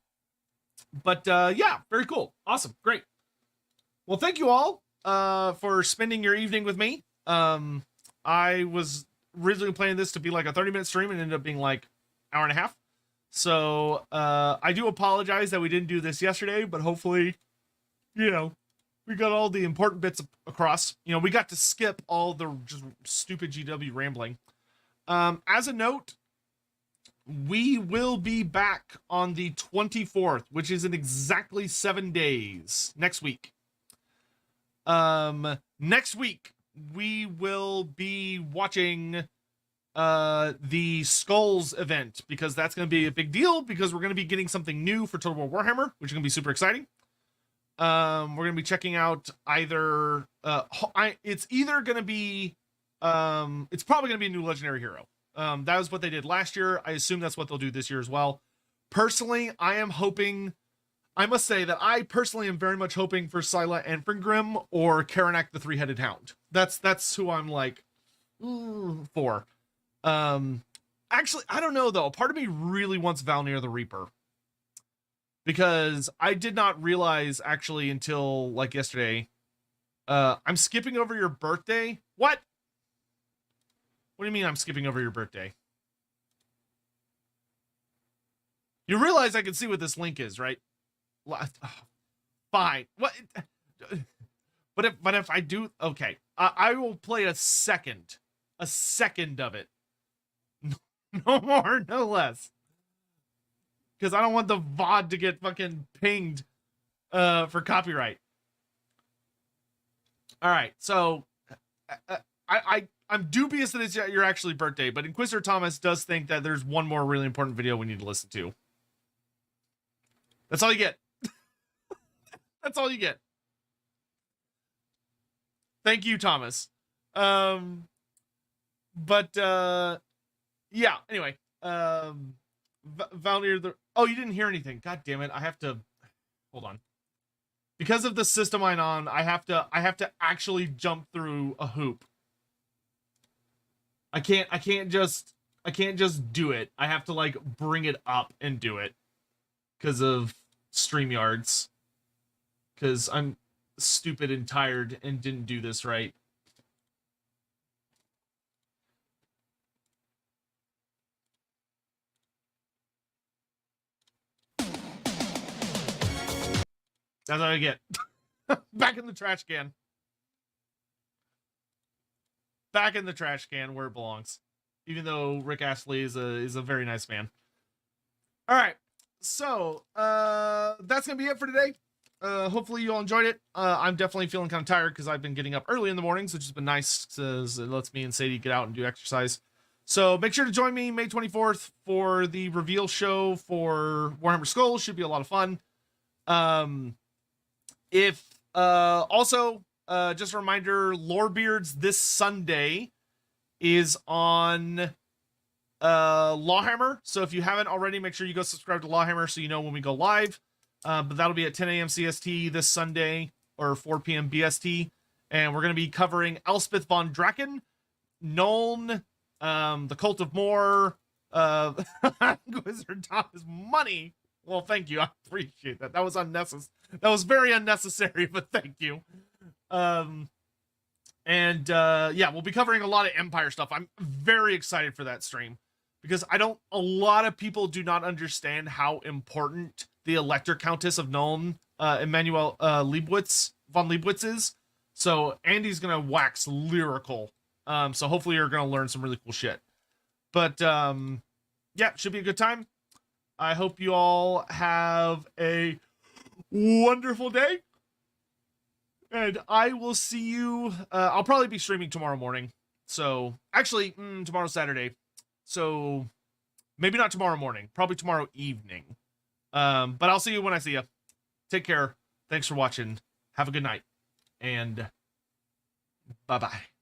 yeah, very cool, awesome, great. Well, thank you all for spending your evening with me. I was originally planning this to be like a 30-minute stream and ended up being like an hour and a half. So I do apologize that we didn't do this yesterday, but hopefully, you know, we got all the important bits across. You know, we got to skip all the just stupid GW rambling. As a note, we will be back on the 24th, which is in exactly 7 days next week. Next week we will be watching the Skulls event, because that's going to be a big deal, because we're going to be getting something new for Total War Warhammer, which is going to be super exciting. We're going to be checking out either it's either going to be it's probably going to be a new legendary hero. That was what they did last year. I assume that's what they'll do this year as well. Personally, I must say that I personally am very much hoping for Scylla Anfengrim or Karanak the Three-Headed Hound. That's who I'm like for. Actually, I don't know though. Part of me really wants Valnir the Reaper, because I did not realize actually until like yesterday. I'm skipping over your birthday. What? What do you mean I'm skipping over your birthday? You realize I can see what this link is, right? Fine. What? But if I do, okay, I will play a second of it. No more, no less. Because I don't want the VOD to get fucking pinged for copyright. All right, so I'm dubious that it's your actually birthday, but Inquisitor Thomas does think that there's one more really important video we need to listen to. That's all you get. That's all you get. Thank you, Thomas. Yeah, anyway. Valnir the... Oh, you didn't hear anything. God damn it. I have to... Hold on. Because of the system I'm on, I have to actually jump through a hoop. I can't just do it. I have to like bring it up and do it because of StreamYards. Because I'm stupid and tired and didn't do this right. That's what I get. Back in the trash can. Back in the trash can where it belongs. Even though Rick Astley is a very nice man. All right. So, that's going to be it for today. Hopefully you all enjoyed it. I'm definitely feeling kind of tired because I've been getting up early in the mornings, which has been nice because it lets me and Sadie get out and do exercise. So make sure to join me May 24th for the reveal show for Warhammer Skulls. Should be a lot of fun. Also, just a reminder, Lorebeards this Sunday is on Lawhammer. So if you haven't already, make sure you go subscribe to Lawhammer so you know when we go live. But that'll be at 10 a.m. CST this Sunday, or 4 p.m. BST. And we're going to be covering Elspeth von Draken, Nuln, the Cult of Moor, Wizard Thomas Money. Well, thank you. I appreciate that. That was unnecessary. That was very unnecessary, but thank you. Yeah, we'll be covering a lot of Empire stuff. I'm very excited for that stream because a lot of people do not understand how important the Elector Countess of Nuln, Emmanuel von Leibwitz is. So Andy's going to wax lyrical. So hopefully you're going to learn some really cool shit. But, yeah, should be a good time. I hope you all have a wonderful day. And I will see you. I'll probably be streaming tomorrow morning. So, actually, tomorrow's Saturday. So, maybe not tomorrow morning. Probably tomorrow evening. But I'll see you when I see you. Take care. Thanks for watching. Have a good night. And bye-bye.